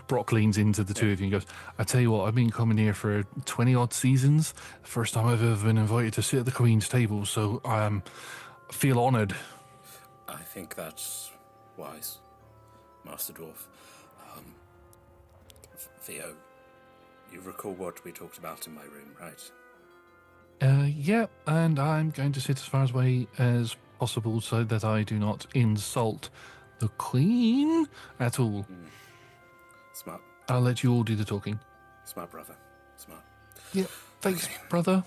Brock leans into the two of you and goes, I tell you what, I've been coming here for 20 odd seasons. First time I've ever been invited to sit at the Queen's table, so I feel honoured. I think that's wise, Master Dwarf. Theo, you recall what we talked about in my room, right? Yeah, and I'm going to sit as far away as possible so that I do not insult the Queen at all. Smart. I'll let you all do the talking. Smart, brother. Smart. Yeah, thanks, brother.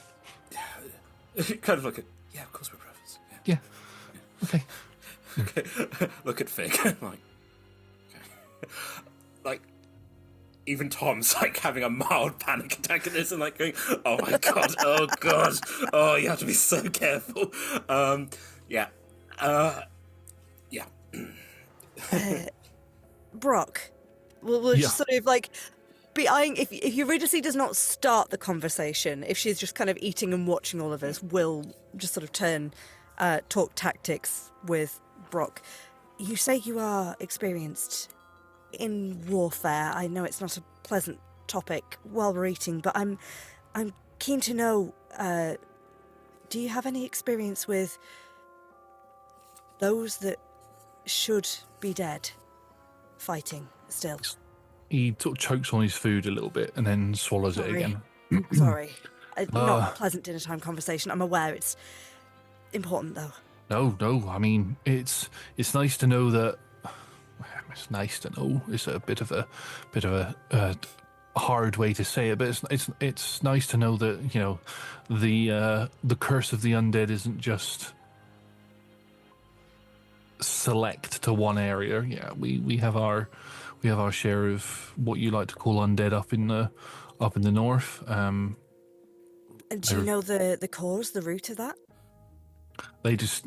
Kind of look at... Yeah, of course we're brothers. Yeah. Okay. Okay. Look at Fig. Like... Okay. Like... Even Tom's like having a mild panic attack at this and like going, oh my god, oh god, oh, you have to be so careful. Yeah. Yeah. Brock, we'll just sort of like be eyeing. If Eurydice does not start the conversation, if she's just kind of eating and watching all of this, we'll just sort of talk tactics with Brock. You say you are experienced in warfare. I know it's not a pleasant topic while we're eating, but I'm keen to know, do you have any experience with those that should be dead fighting still? He sort of chokes on his food a little bit and then swallows it again. Sorry. Not a pleasant dinner time conversation. I'm aware it's important though. No. I mean, it's nice to know that. It's nice to know. It's a bit of a hard way to say it, but it's nice to know that, you know, the curse of the undead isn't just select to one area. Yeah, we have our share of what you like to call undead up in the north. And do you know the cause, the root of that? They just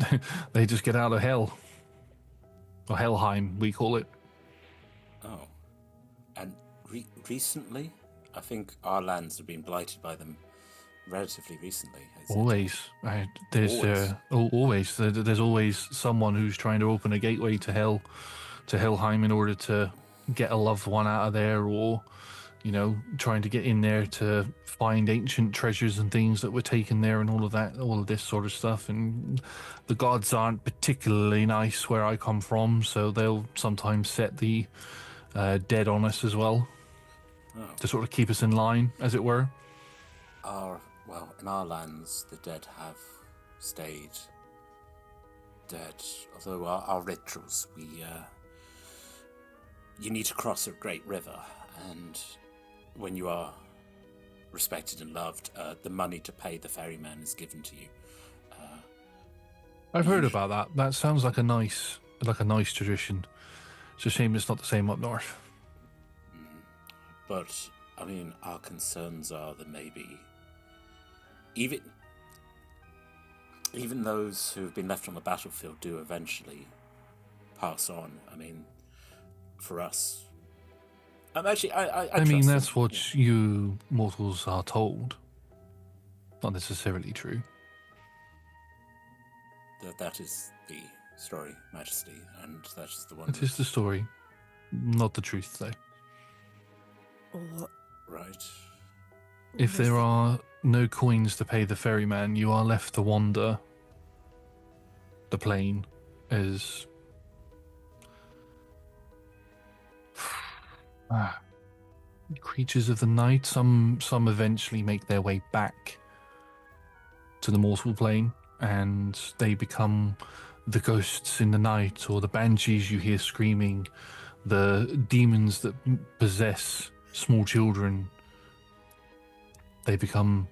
get out of hell. Or Helheim, we call it. Oh. And recently? I think our lands have been blighted by them relatively recently. Always. There's always someone who's trying to open a gateway to Helheim in order to get a loved one out of there, or, you know, trying to get in there to find ancient treasures and things that were taken there and all of this sort of stuff. And the gods aren't particularly nice where I come from, so they'll sometimes set the dead on us as well, to sort of keep us in line, as it were. In our lands, the dead have stayed dead. Although our rituals, you need to cross a great river, and when you are respected and loved, the money to pay the ferryman is given to you. I've heard about that. That sounds like a nice tradition. It's a shame it's not the same up north. But I mean, our concerns are that maybe even those who have been left on the battlefield do eventually pass on. I mean, for us, Actually, I I mean, trust that's him. what you mortals are told. Not necessarily true. That is the story, Majesty, and that is the one. It is the story, not the truth, though. What Right. If there are no coins to pay the ferryman, you are left to wander the plain as creatures of the night. Some eventually make their way back to the mortal plane, and they become the ghosts in the night, or the banshees you hear screaming, the demons that possess small children. They become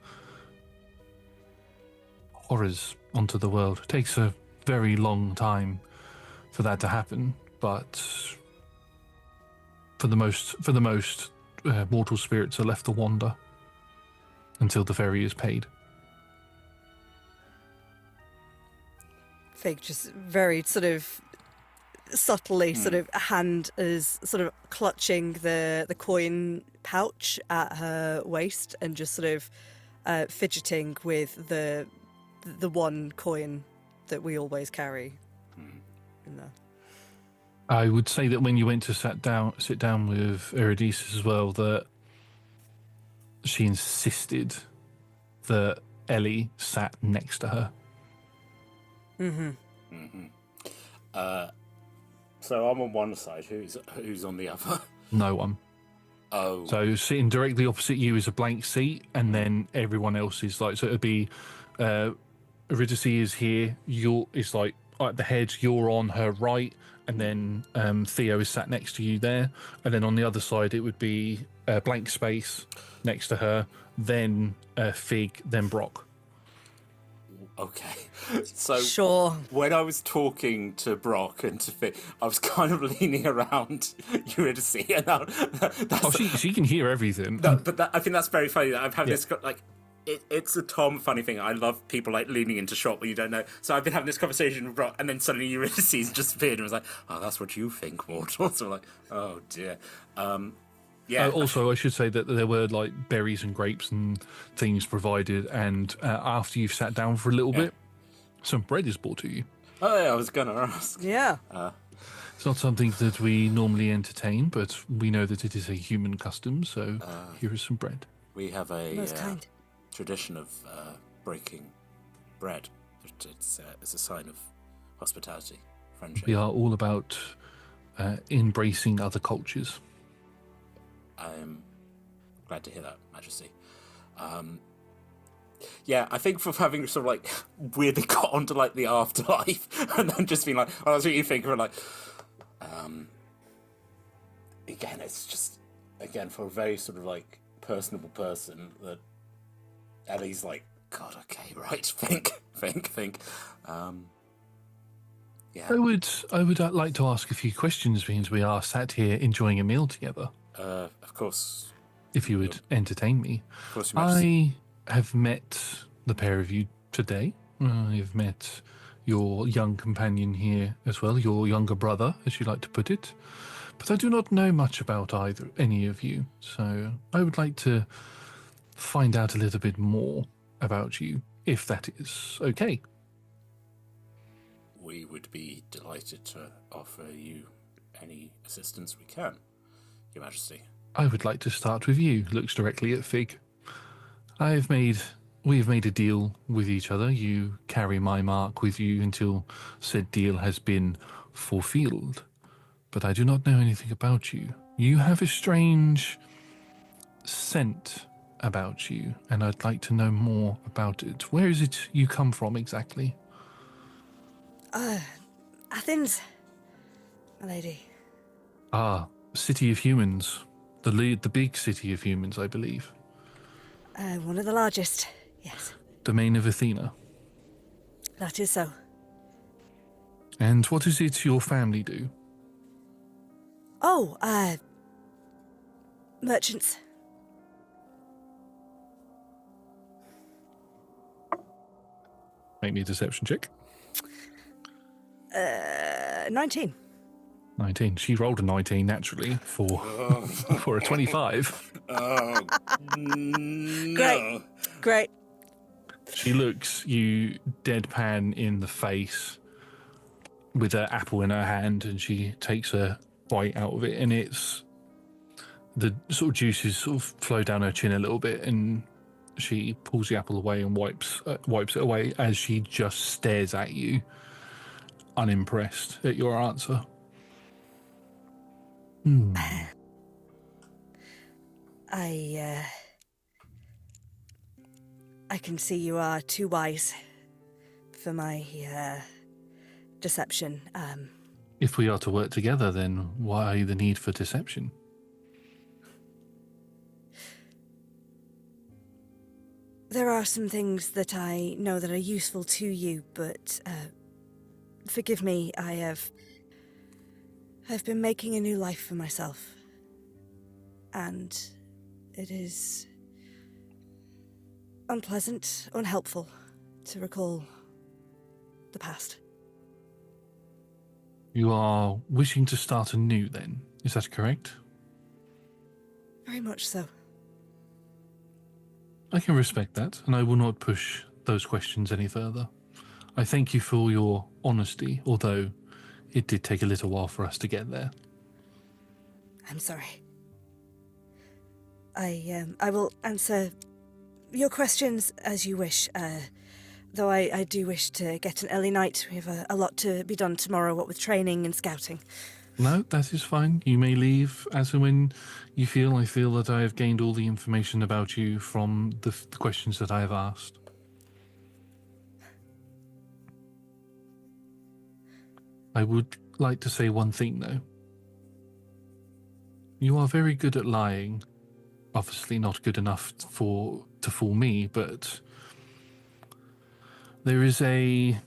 horrors onto the world. It takes a very long time for that to happen, but for the most, mortal spirits are left to wander until the ferry is paid. Fig just very sort of subtly sort of hand is sort of clutching the coin pouch at her waist and just sort of fidgeting with the one coin that we always carry in there. I would say that when you went to sit down with Eurydice as well, that she insisted that Ellie sat next to her. So I'm on one side. Who's on the other? No one. Oh. So sitting directly opposite you is a blank seat, and then everyone else is like, so it'd be Eurydice is here, is like at the head, you're on her right, and then Theo is sat next to you there, and then on the other side it would be blank space next to her, then Fig, then Brock. Okay. So Sure. when I was talking to Brock and to Fig, I was kind of leaning around Eurydice, and that's She can hear everything. but I think that's very funny. That I've had this like. It's a Tom funny thing. I love people like leaning into shot when you don't know. So I've been having this conversation with Brock, and then suddenly Eurydice just appeared and was like, "Oh, that's what you think, mortal." So I'm like, "Oh dear." Yeah. Also, I should say that there were like berries and grapes and things provided, and after you've sat down for a little bit, some bread is brought to you. Oh, yeah, I was gonna ask. Yeah. It's not something that we normally entertain, but we know that it is a human custom, so here is some bread. We have a Most kind. tradition of breaking bread. It's a sign of hospitality, friendship. We are all about embracing other cultures. I'm glad to hear that, Majesty. Yeah, I think for having sort of like weirdly got onto like the afterlife and then just being like, oh, that's what you think of, like, again, it's just, again, for a very sort of like personable person that Ellie's like, God, okay, right, think. Yeah. I would like to ask a few questions, because we are sat here enjoying a meal together. Of course. If you would entertain me. Of course, Your Majesty. I have met the pair of you today. I have met your young companion here as well, your younger brother, as you like to put it. But I do not know much about any of you, so I would like to find out a little bit more about you, if that is okay. We would be delighted to offer you any assistance we can, Your Majesty. I would like to start with you. Looks directly at Fig. We have made a deal with each other. You carry my mark with you until said deal has been fulfilled. But I do not know anything about you. You have a strange scent about you, and I'd like to know more about it. Where is it you come from exactly? Athens, my lady. Ah, City of Humans. The big City of Humans, I believe. One of the largest, yes. Domain of Athena. That is so. And what is it your family do? Oh, merchants. Make me a deception check. 19. 19. She rolled a 19 naturally for for a 25. Oh, no. Great. She looks you deadpan in the face with her apple in her hand, and she takes a bite out of it, and it's the sort of juices sort of flow down her chin a little bit, and she pulls the apple away and wipes it away as she just stares at you, unimpressed at your answer. I can see you are too wise for my deception. If we are to work together, then why the need for deception? There are some things that I know that are useful to you, but forgive me, I've been making a new life for myself. And it is unpleasant, unhelpful to recall the past. You are wishing to start anew, then? Is that correct? Very much so. I can respect that, and I will not push those questions any further. I thank you for your honesty, although it did take a little while for us to get there. I'm sorry. I will answer your questions as you wish, though I do wish to get an early night. We have a lot to be done tomorrow, what with training and scouting. No, that is fine. You may leave as and when you feel. I feel that I have gained all the information about you from the questions that I have asked. I would like to say one thing, though. You are very good at lying. Obviously not good enough to fool me, but there is I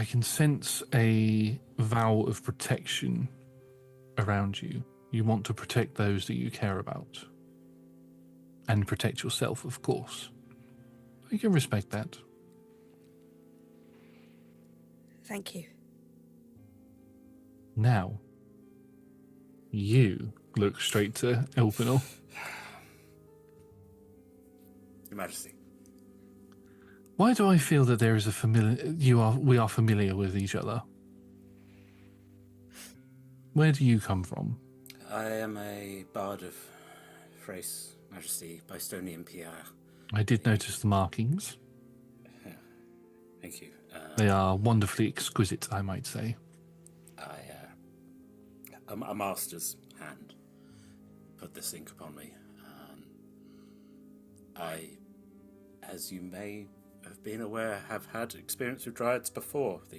can sense a vow of protection around you. You want to protect those that you care about. And protect yourself, of course. I can respect that. Thank you. Now, you look straight to Elpinor. Your Majesty. Why do I feel that there is a we are familiar with each other? Where do you come from? I am a bard of Thrace, Majesty, Bystonian Pierre. I did notice the markings. Yeah. Thank you. They are wonderfully exquisite, I might say. A master's hand put this ink upon me. I, as you may have been aware, have had experience with dryads before. As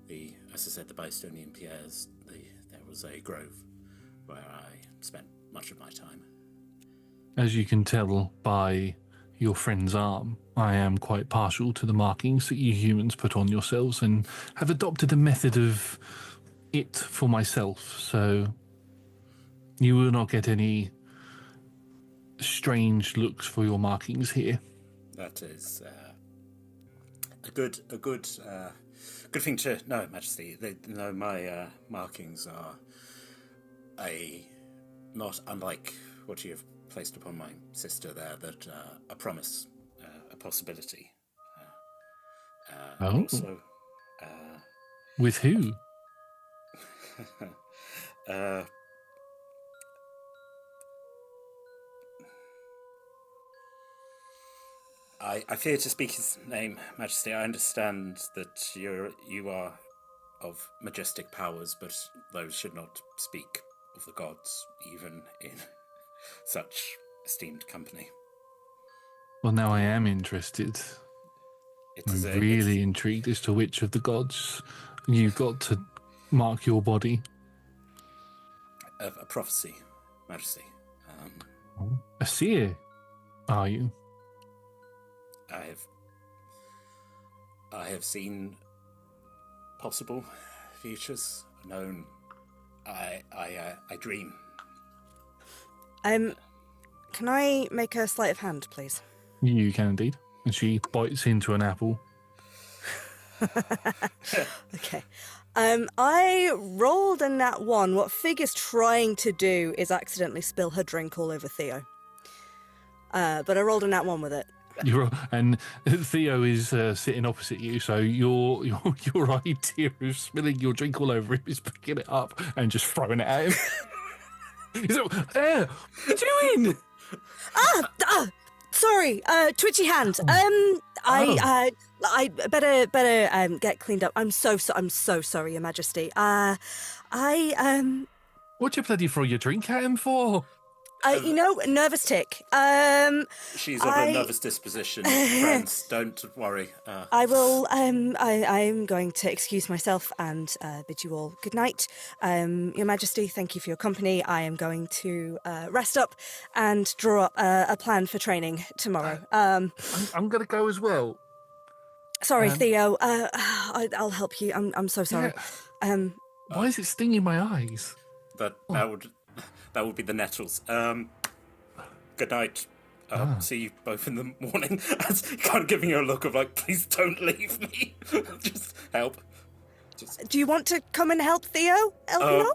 I said, the Bystonian Pierres. There was a grove where I spent much of my time. As you can tell by your friend's arm, I am quite partial to the markings that you humans put on yourselves, and have adopted a method of it for myself, so you will not get any strange looks for your markings here. That is a good thing to know, Majesty. My markings are not unlike what you have placed upon my sister there. That a promise, a possibility. And also, with who? I fear to speak his name, Majesty. I understand that you are of majestic powers, but those should not speak of the gods, even in such esteemed company. Well, now I am interested. I'm really intrigued as to which of the gods you got to mark your body. A prophecy, Majesty. A seer, are you? I have seen possible futures, known. I dream. Can I make a sleight of hand, please? You can indeed. And she bites into an apple. Okay. I rolled a nat 1. What Fig is trying to do is accidentally spill her drink all over Theo. But I rolled a nat 1 with it. And Theo is sitting opposite you, so your idea of spilling your drink all over him is picking it up and just throwing it at him. He's like, what are you doing? Sorry, twitchy hand. I better get cleaned up. I'm so sorry, Your Majesty. What'd you bloody throw your drink at him for? Nervous tick. She's of a nervous disposition, friends. Don't worry. I will. I'm going to excuse myself and bid you all good night. Your Majesty, thank you for your company. I am going to rest up and draw up a plan for training tomorrow. I'm going to go as well. Sorry, Theo. I'll help you. I'm so sorry. Yeah. Why is it stinging my eyes? That would be the nettles. Good night. See you both in the morning. Kind of giving you a look of like, please don't leave me. Just help. Do you want to come and help Theo, Elpinor?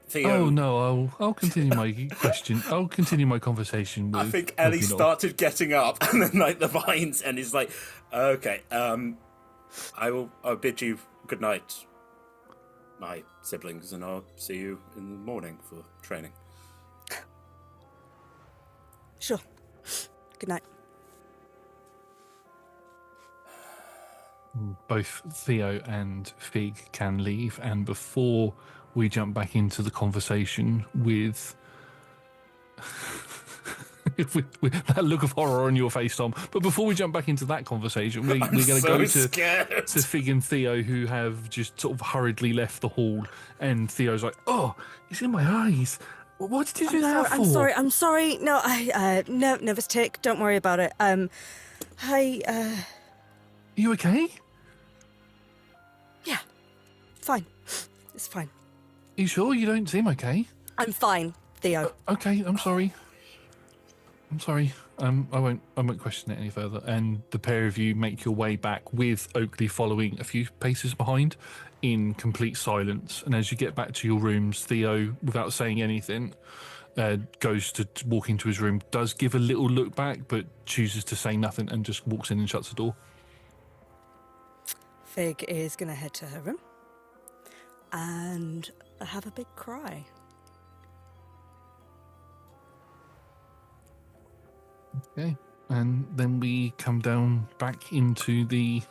Theo. Oh no, I'll continue my question. I'll continue my conversation with I think Ellie Elpinor. started getting up, and then like the vines, and he's like, okay. I'll bid you good night, my siblings, and I'll see you in the morning for training. Sure. Good night. Both Theo and Fig can leave, and before we jump back into the conversation with with that look of horror on your face, Tom, but before we jump back into that conversation, we're going to go to Fig and Theo, who have just sort of hurriedly left the hall, and Theo's like, oh, it's in my eyes. What did you do that for? I'm sorry. No, no, nervous tick. Don't worry about it. You okay? Yeah, fine. It's fine. You sure? You don't seem okay. I'm fine, Theo. Okay, I'm sorry. I won't question it any further. And the pair of you make your way back, with Oakley following a few paces behind, in complete silence. And as you get back to your rooms, Theo, without saying anything, goes to walk into his room, does give a little look back, but chooses to say nothing and just walks in and shuts the door. Fig is going to head to her room and have a big cry. Okay. And then we come down back into the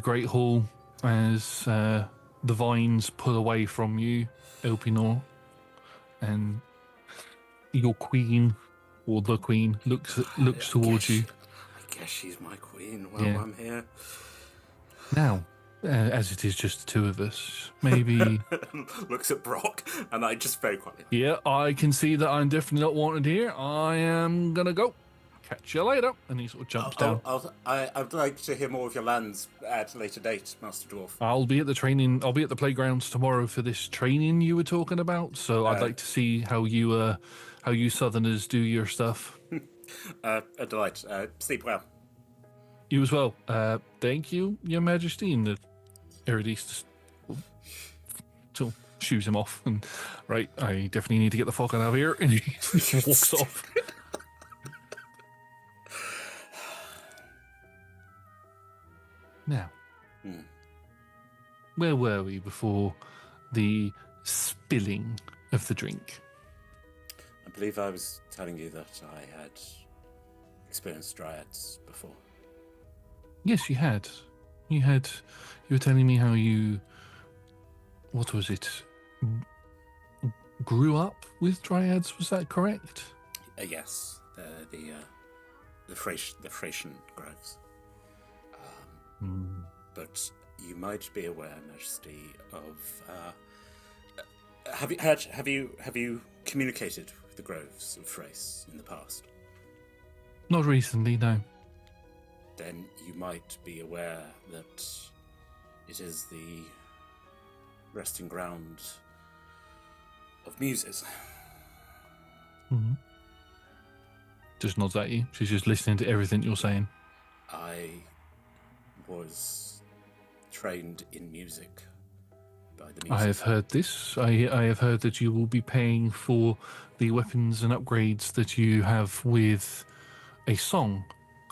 Great Hall as the vines pull away from you, Elpinor, and your queen, or the queen, looks towards you. I guess she's my queen while I'm here. Now, as it is just the two of us, maybe... Looks at Brock, and I just very quietly. Yeah, I can see that I'm definitely not wanted here. I am going to go. Catch you later. And he sort of jumps down. I'd like to hear more of your lands at a later date, Master Dwarf. I'll be at the playgrounds tomorrow for this training you were talking about. So I'd like to see how you Southerners do your stuff. A delight. Sleep well. You as well. Thank you, Your Majesty. And the Eridis sort of shoos him off. And right, I definitely need to get the fuck out of here. And he walks off. Now, where were we before the spilling of the drink? I believe I was telling you that I had experienced dryads before. Yes, you had. You were telling me how you, what was it, grew up with dryads, was that correct? Yes, the Thracian groves. But you might be aware, Majesty, of have you communicated with the groves of Thrace in the past? Not recently, no. Then you might be aware that it is the resting ground of muses. Mm-hmm. Just nods at you. She's just listening to everything you're saying. I was trained in music by the music. I have heard this. I have heard that you will be paying for the weapons and upgrades that you have with a song.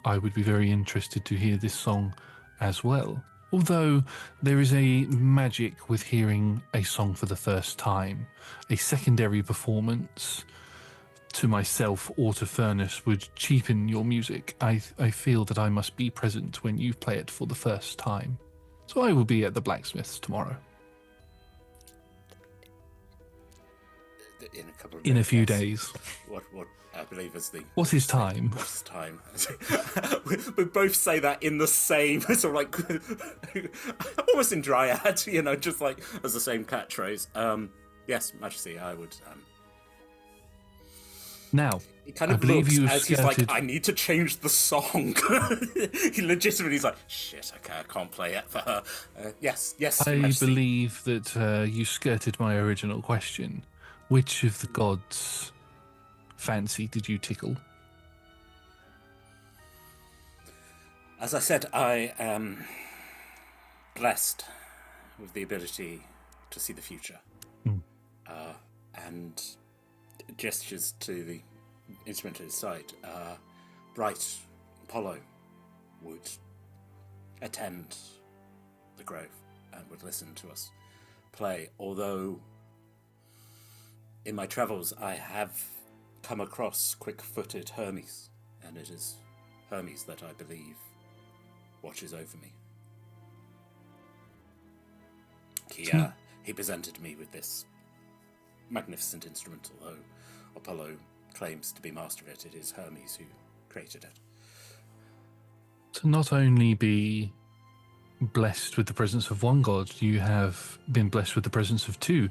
I would be very interested to hear this song as well. Although there is a magic with hearing a song for the first time. A secondary performance to myself or to Furnace would cheapen your music. I feel that I must be present when you play it for the first time. So I will be at the blacksmith's tomorrow. In a couple of In a days, few yes. days. What I believe is the... What is time? What's time? We both say that in the same, sort of like, almost in Dryad, you know, just like as the same catchphrase. Yes, Majesty, I would... Now, He kind of I believe looks you as he's like, skirted... I need to change the song. He legitimately is like, shit, okay, I can't play it for her. Yes, I Majesty. believe that you skirted my original question. Which of the gods' fancy did you tickle? As I said, I am blessed with the ability to see the future. And gestures to the instrument at his side. Bright Apollo would attend the grove and would listen to us play, although in my travels I have come across quick-footed Hermes, and it is Hermes that I believe watches over me. He presented me with this magnificent instrument, although Apollo claims to be master of it. It is Hermes who created it. To not only be blessed with the presence of one god, you have been blessed with the presence of two.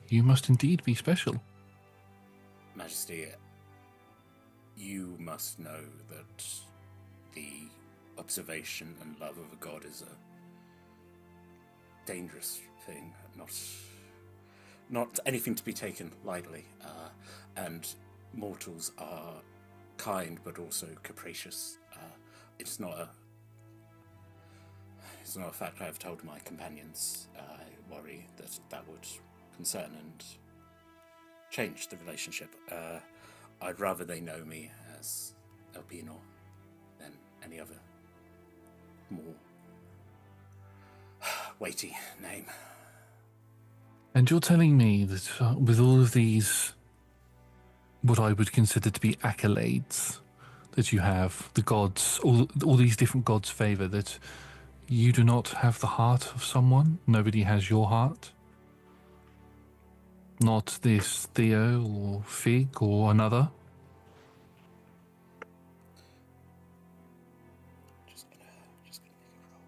You must indeed be special. Majesty, you must know that the observation and love of a god is a dangerous thing, not anything to be taken lightly, and mortals are kind but also capricious. It's not a fact I have told my companions. I worry that would concern and change the relationship. I'd rather they know me as Albino than any other more weighty name. And you're telling me that with all of these, what I would consider to be accolades that you have, the gods, all these different gods' favour, that you do not have the heart of someone? Nobody has your heart? Not this Theo or Fig or another? Just gonna make a roll.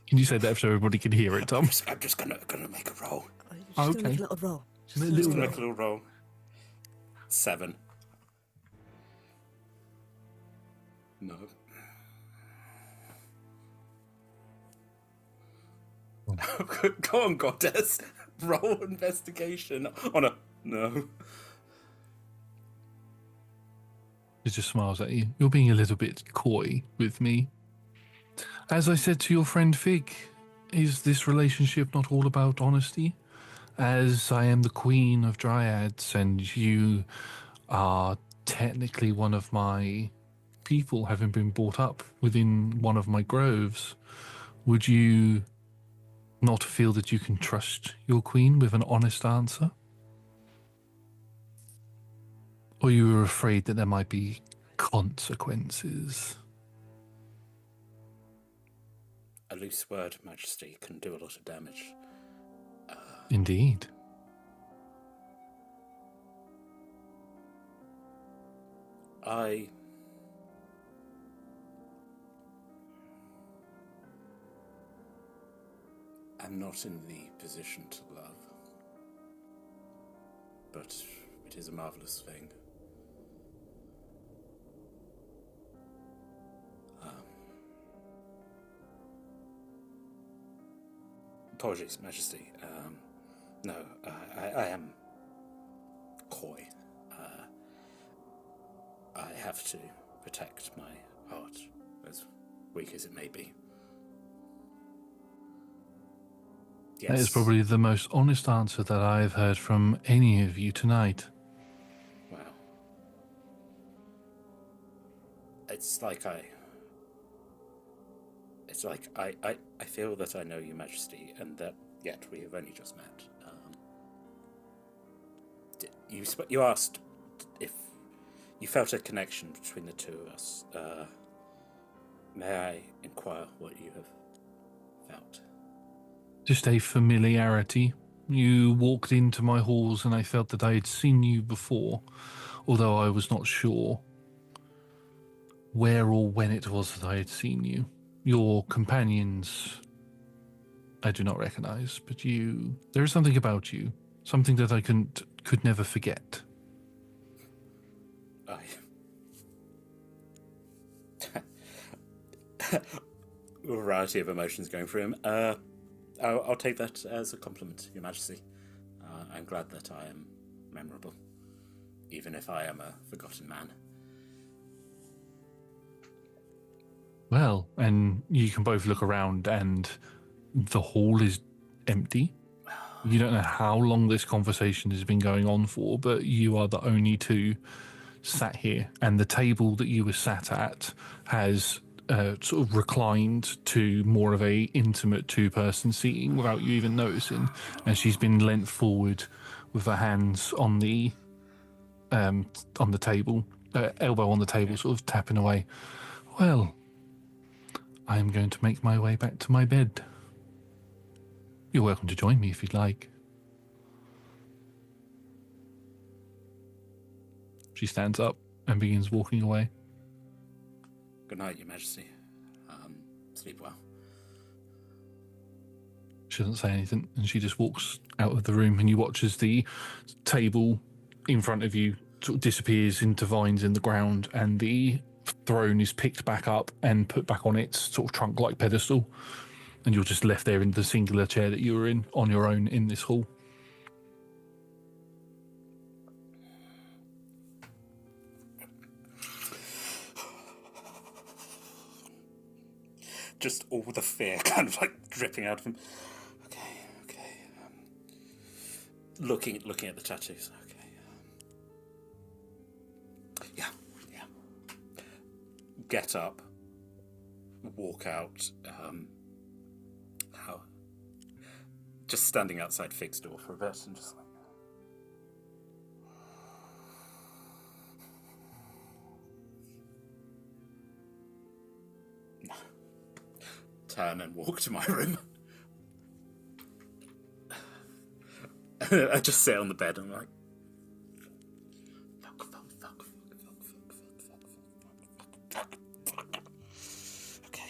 Can you say that so everybody can hear it, Tom? I'm just gonna make a roll. Oh, you're just gonna Okay. make a little roll. A Just little gonna make a little roll. 7. No. Go on, goddess. Roll investigation on a no. He just smiles at you. You're being a little bit coy with me. As I said to your friend Fig, is this relationship not all about honesty? As I am the queen of dryads and you are technically one of my people, having been brought up within one of my groves, would you not feel that you can trust your queen with an honest answer? Or you were afraid that there might be consequences? A loose word, Majesty, can do a lot of damage. Indeed. I am not in the position to love, but it is a marvelous thing. Apologies, Majesty. No, I am coy. I have to protect my heart, as weak as it may be. That is probably the most honest answer that I've heard from any of you tonight. Wow. It's like I feel that I know Your Majesty, and that yet we have only just met. You asked if you felt a connection between the two of us. May I inquire what you have felt? Just a familiarity. You walked into my halls and I felt that I had seen you before, although I was not sure where or when it was that I had seen you. Your companions I do not recognize, but there is something about you, something that I could never forget. A variety of emotions going through him. I'll take that as a compliment, Your Majesty. I'm glad that I am memorable, even if I am a forgotten man. Well, and you can both look around and the hall is empty. You don't know how long this conversation has been going on for, but you are the only two sat here, and the table that you were sat at has sort of reclined to more of a intimate two-person seating without you even noticing, and she's been leant forward with her hands on the table, elbow on the table, sort of tapping away. Well, I'm going to make my way back to my bed. You're welcome to join me if you'd like. She stands up and begins walking away. Good night, Your Majesty. Sleep well. She doesn't say anything, and she just walks out of the room, and you watch as the table in front of you sort of disappears into vines in the ground, and the throne is picked back up and put back on its sort of trunk-like pedestal, and you're just left there in the singular chair that you were in on your own in this hall. Just all the fear kind of like dripping out of him. Okay. Looking at the tattoos. Okay. Yeah. Get up. Walk out. Just standing outside Fig's door for a bit and just like. Turn and walk to my room. I just sit on the bed and I'm like, fuck. Okay.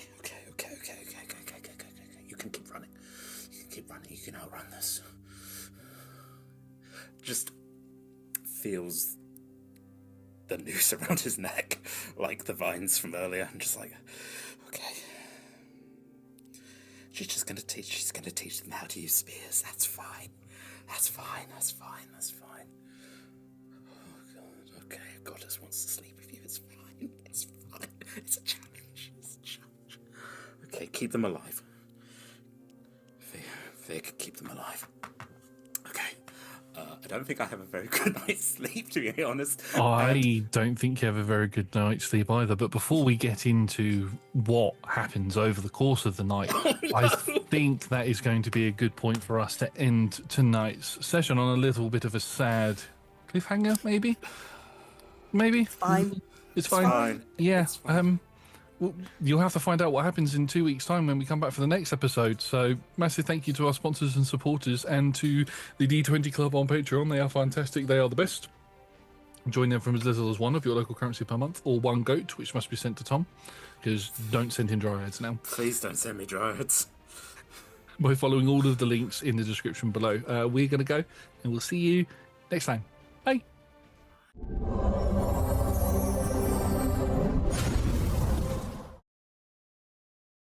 You can keep running. You can outrun this. Just feels the noose around his neck, like the vines from earlier. I'm just like, okay. She's going to teach them how to use spears. That's fine. Oh, God. Okay, Goddess wants to sleep with you. It's fine. It's a challenge. Okay, keep them alive. Fig, keep them alive. Okay. I don't think I have a very good night's sleep, to be honest. I don't think you have a very good night's sleep either, but before we get into what happens over the course of the night, I think that is going to be a good point for us to end tonight's session on a little bit of a sad cliffhanger, maybe? Fine. It's fine. Yeah. It's fine. Well, you'll have to find out what happens in 2 weeks' time when we come back for the next episode. So, massive thank you to our sponsors and supporters, and to the D20 Club on Patreon. They are fantastic. They are the best. Join them from as little as $1 of your local currency per month, or 1 goat, which must be sent to Tom, because don't send him dryads now. Please don't send me dryads. By following all of the links in the description below. We're going to go, and we'll see you next time. Bye.